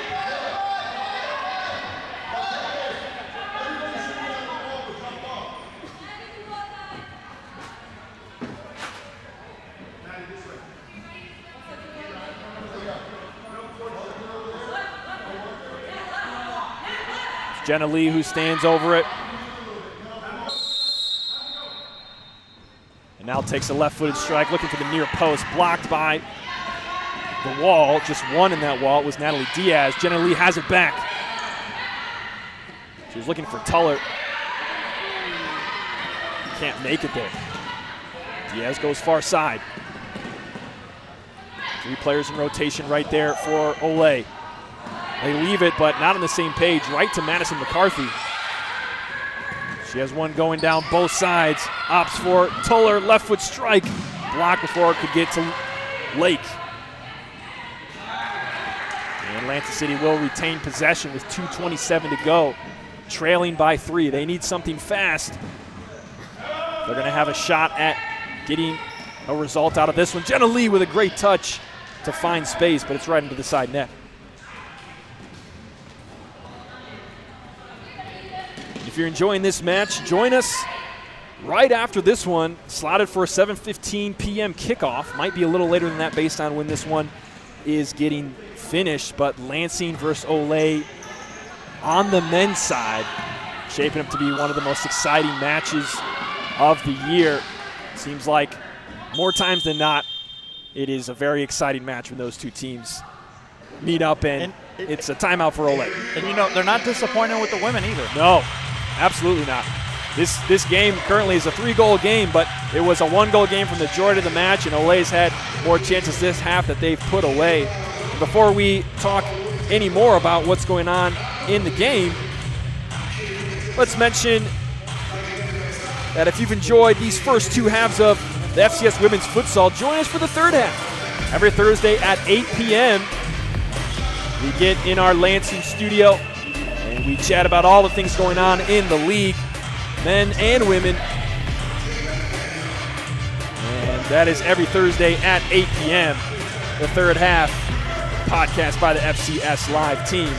Jenna Lee who stands over it. And now takes a left-footed strike, looking for the near post, blocked by the wall. Just one in that wall. It was Natalie Diaz. Jenna Lee has it back. She was looking for Tuller. Can't make it there. Diaz goes far side. 3 players in rotation right there for Ole. They leave it, but not on the same page, right to Madison McCarthy. She has one going down both sides. Opts for Tuller, left foot strike. Blocked before it could get to Lake. And Lansing City will retain possession with 2:27 to go. Trailing by 3. They need something fast. They're going to have a shot at getting a result out of this one. Jenna Lee with a great touch to find space, but it's right into the side net. If you're enjoying this match, join us right after this one, slotted for a 7:15 p.m. kickoff. Might be a little later than that based on when this one is getting finished, but Lansing versus Ole on the men's side, shaping up to be one of the most exciting matches of the year. Seems like more times than not, it is a very exciting match when those two teams meet up, and it's a timeout for Ole. And you know, they're not disappointed with the women either. No, absolutely not. This game currently is a 3-goal game, but it was a 1-goal game for the majority of the match, and Ole's had more chances this half that they've put away. And before we talk any more about what's going on in the game, let's mention that if you've enjoyed these first 2 halves of the FCS Women's Futsal, join us for the third half. Every Thursday at 8 p.m., we get in our Lansing studio and we chat about all the things going on in the league, men and women. And that is every Thursday at 8 p.m., the third half podcast by the FCS Live team.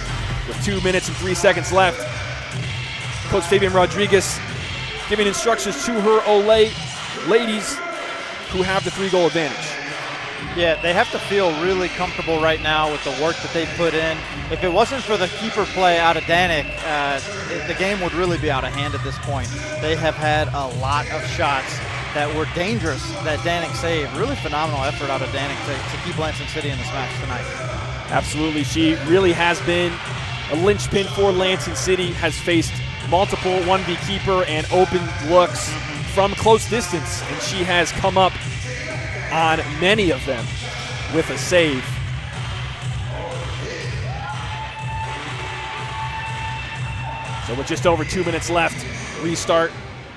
With 2 minutes and 3 seconds left, Coach Fabian Rodriguez giving instructions to her Ole ladies who have the 3-goal advantage. Yeah, they have to feel really comfortable right now with the work that they've put in. If it wasn't for the keeper play out of Danik, the game would really be out of hand at this point. They have had a lot of shots that were dangerous that Danik saved. Really phenomenal effort out of Danik to keep Lansing City in this match tonight. Absolutely. She really has been a linchpin for Lansing City, has faced multiple 1v keeper and open looks from close distance, and she has come up on many of them with a save. So with just over 2 minutes left, restart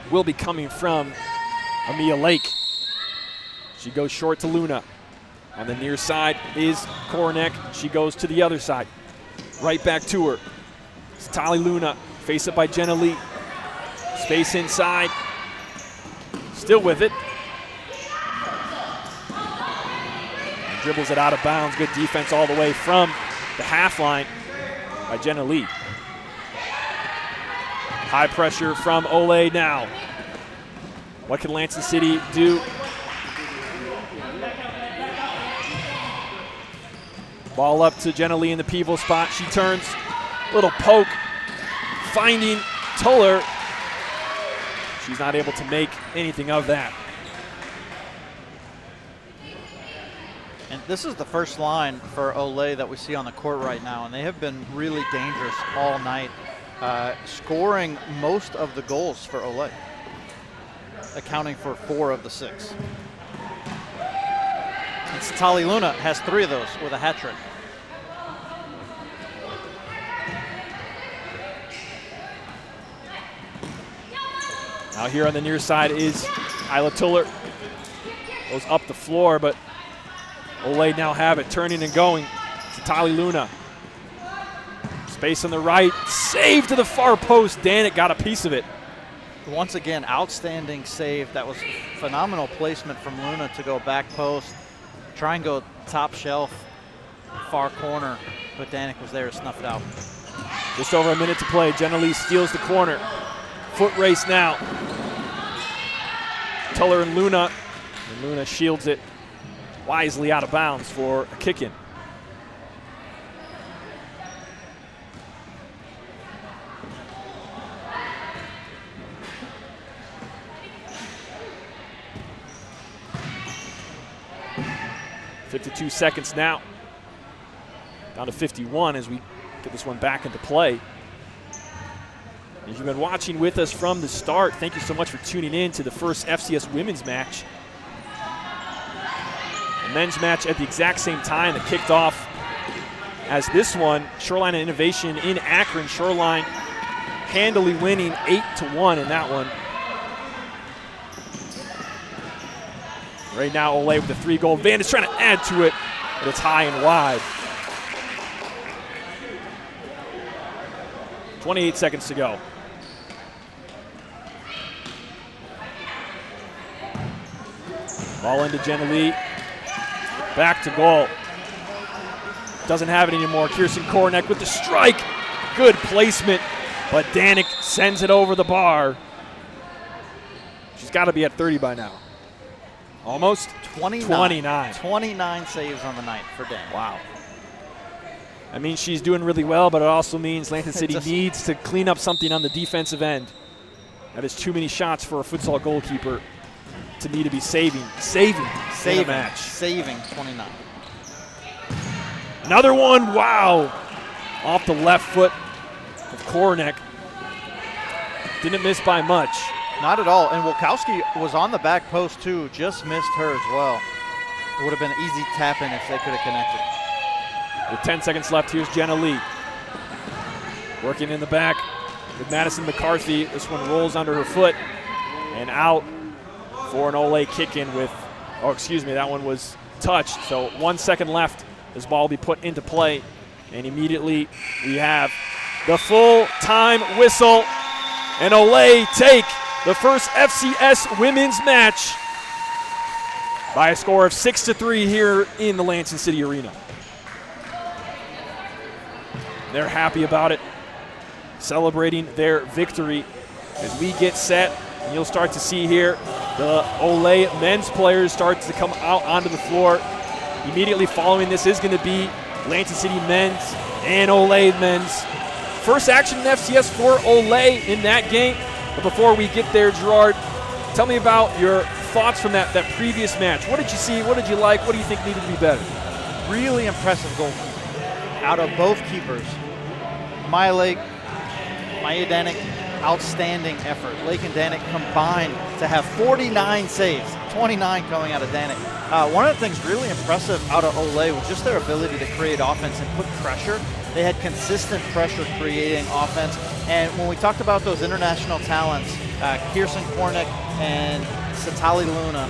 will be coming from Amia Lake. She goes short to Luna. On the near side is Koronek. She goes to the other side. Right back to her. It's Tali Luna. Face it by Jenna Lee. Space inside. Still with it. And dribbles it out of bounds. Good defense all the way from the half line by Jenna Lee. High pressure from Ole now. What can Lansing City do? Ball up to Jenna Lee in the pivot spot. She turns. Little poke. Finding Tuller. She's not able to make anything of that. And this is the first line for Ole that we see on the court right now, and they have been really dangerous all night, scoring most of the goals for Ole, accounting for 4 of the 6. It's Tali Luna has 3 of those with a hat trick. Now here on the near side is Isla Tuller. Goes up the floor, but Ole now have it, turning and going to Tali Luna. Space on the right, save to the far post. Danik got a piece of it. Once again, outstanding save. That was phenomenal placement from Luna to go back post. Try and go top shelf, far corner, but Danik was there to snuff it out. Just over a minute to play. Jenna Lee steals the corner. Foot race now. Tuller and Luna. And Luna shields it wisely out of bounds for a kick-in. 52 seconds now. Down to 51 as we get this one back into play. If you've been watching with us from the start, thank you so much for tuning in to the first FCS women's match. The men's match at the exact same time that kicked off as this one. Shoreline and Innovation in Akron. Shoreline handily winning 8-1 in that one. Right now, Ole with the 3-goal advantage, trying to add to it, but it's high and wide. 28 seconds to go. Ball into Jenna Lee. Back to goal. Doesn't have it anymore. Kirsten Kornick with the strike. Good placement, but Danik sends it over the bar. She's got to be at 30 by now. Almost? 29. 29 saves on the night for Dan. Wow. I mean, she's doing really well, but it also means Lansing City needs to clean up something on the defensive end. That is too many shots for a futsal goalkeeper to need to be saving a match. Saving 29. Another one, wow. Off the left foot of Kornick. Didn't miss by much. Not at all. And Wilkowski was on the back post too, just missed her as well. It would have been an easy tap in if they could have connected. With 10 seconds left, here's Jenna Lee. Working in the back with Madison McCarthy. This one rolls under her foot and out for an Ole kick-in with, oh, excuse me, that one was touched. So 1 second left. This ball will be put into play. And immediately we have the full-time whistle. And Ole take the first FCS women's match by a score of 6-3 here in the Lansing City Arena. They're happy about it, celebrating their victory as we get set. And you'll start to see here the Ole men's players start to come out onto the floor. Immediately following this is going to be Lansing City men's and Ole men's. First action in FCS for Ole in that game. But before we get there, Gerard, tell me about your thoughts from that previous match. What did you see? What did you like? What do you think needed to be better? Really impressive goalkeeper out of both keepers. Maya Danik, outstanding effort. Lake and Danik combined to have 49 saves, 29 coming out of Danik. One of the things really impressive out of Ole was just their ability to create offense and put pressure. They had consistent pressure creating offense. And when we talked about those international talents, Kirsten Kornick and Satali Luna,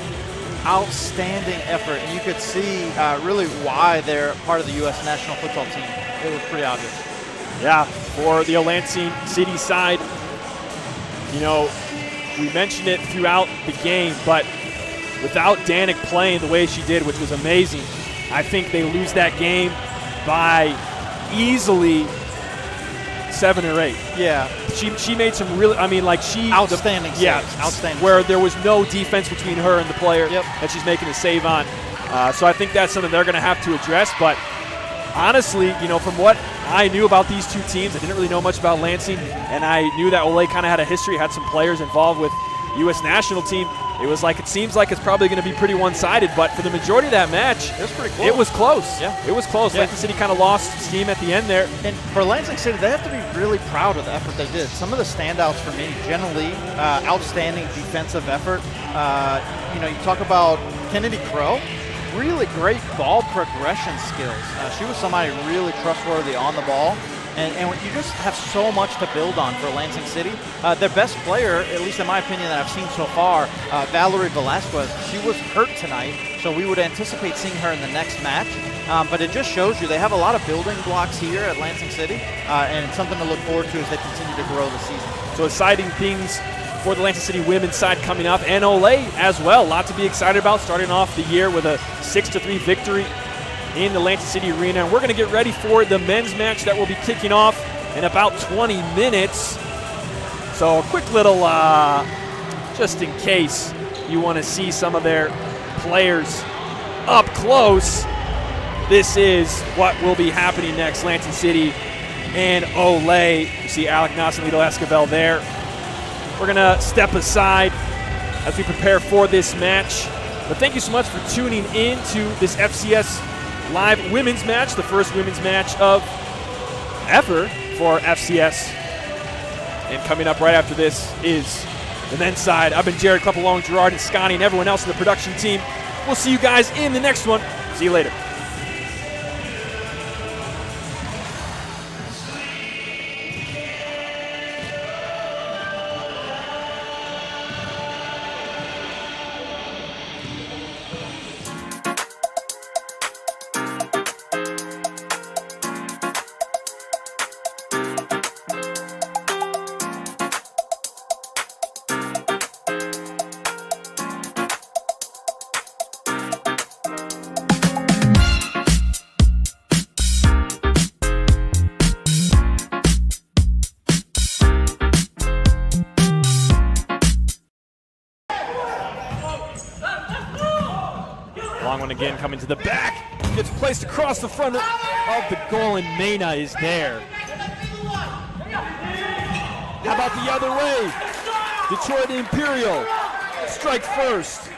outstanding effort. And you could see really why they're part of the U.S. national football team. It was pretty obvious. Yeah, for the Lansing City side, you know, we mentioned it throughout the game, but without Danik playing the way she did, which was amazing, I think they lose that game by easily 7 or 8. Yeah. She made some really, I mean, like she. Outstanding saves. Yeah, outstanding. Where there was no defense between her and the player that she's making a save on. So I think that's something they're going to have to address. But honestly, you know, from what I knew about these two teams, I didn't really know much about Lansing, and I knew that Ole kind of had a history, had some players involved with U.S. national team. It was like, it seems like it's probably going to be pretty one-sided, but for the majority of that match, it was pretty close. It was close. Yeah. It was close. Yeah. Lansing City kind of lost steam at the end there. And for Lansing City, they have to be really proud of the effort they did. Some of the standouts for me, generally, outstanding defensive effort. You know, you talk about Kennedy Crow, really great ball progression skills. She was somebody really trustworthy on the ball. And you just have so much to build on for Lansing City. Their best player, at least in my opinion that I've seen so far, Valerie Velasquez, she was hurt tonight, so we would anticipate seeing her in the next match. But it just shows you they have a lot of building blocks here at Lansing City, and it's something to look forward to as they continue to grow the season. So exciting things for the Lansing City women's side coming up, and Ole as well. A lot to be excited about, starting off the year with a 6-3 victory in the Lansing City Arena. And we're going to get ready for the men's match that will be kicking off in about 20 minutes. So a quick little, just in case you want to see some of their players up close, this is what will be happening next. Lansing City and Ole. You see Alec Nass and Lito Esquivel there. We're going to step aside as we prepare for this match. But thank you so much for tuning in to this FCS live women's match, the first women's match of ever for FCS. And coming up right after this is the men's side. I've been Jared Klepp along with Gerard and Scotty and everyone else in the production team. We'll see you guys in the next one. See you later. Long one again, coming to the back. Gets placed across the front of the goal, and Mena is there. How about the other way? Detroit Imperial strike first.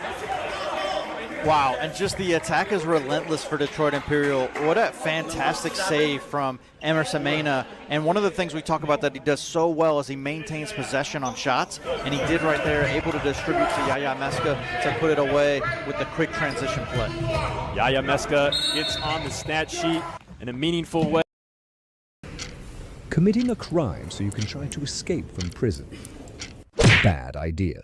Wow, and just the attack is relentless for Detroit Imperial. What a fantastic save from Emerson Mena. And one of the things we talk about that he does so well is he maintains possession on shots, and he did right there, able to distribute to Yaya Meska to put it away with the quick transition play. Yaya Meska gets on the stat sheet in a meaningful way. Committing a crime so you can try to escape from prison. Bad idea.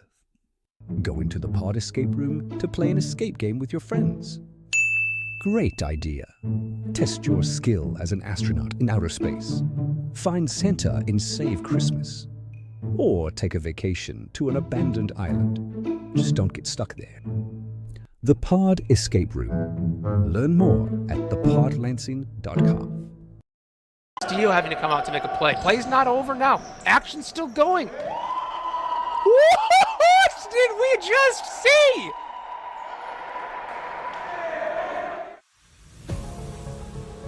Going to the pod escape room to play an escape game with your friends. Great idea. Test your skill as an astronaut in outer space. Find Santa in Save Christmas. Or take a vacation to an abandoned island. Just don't get stuck there. The Pod Escape Room. Learn more at thepodlansing.com. Steele having to come out to make a play. Play's not over now. Action's still going. What did we just see?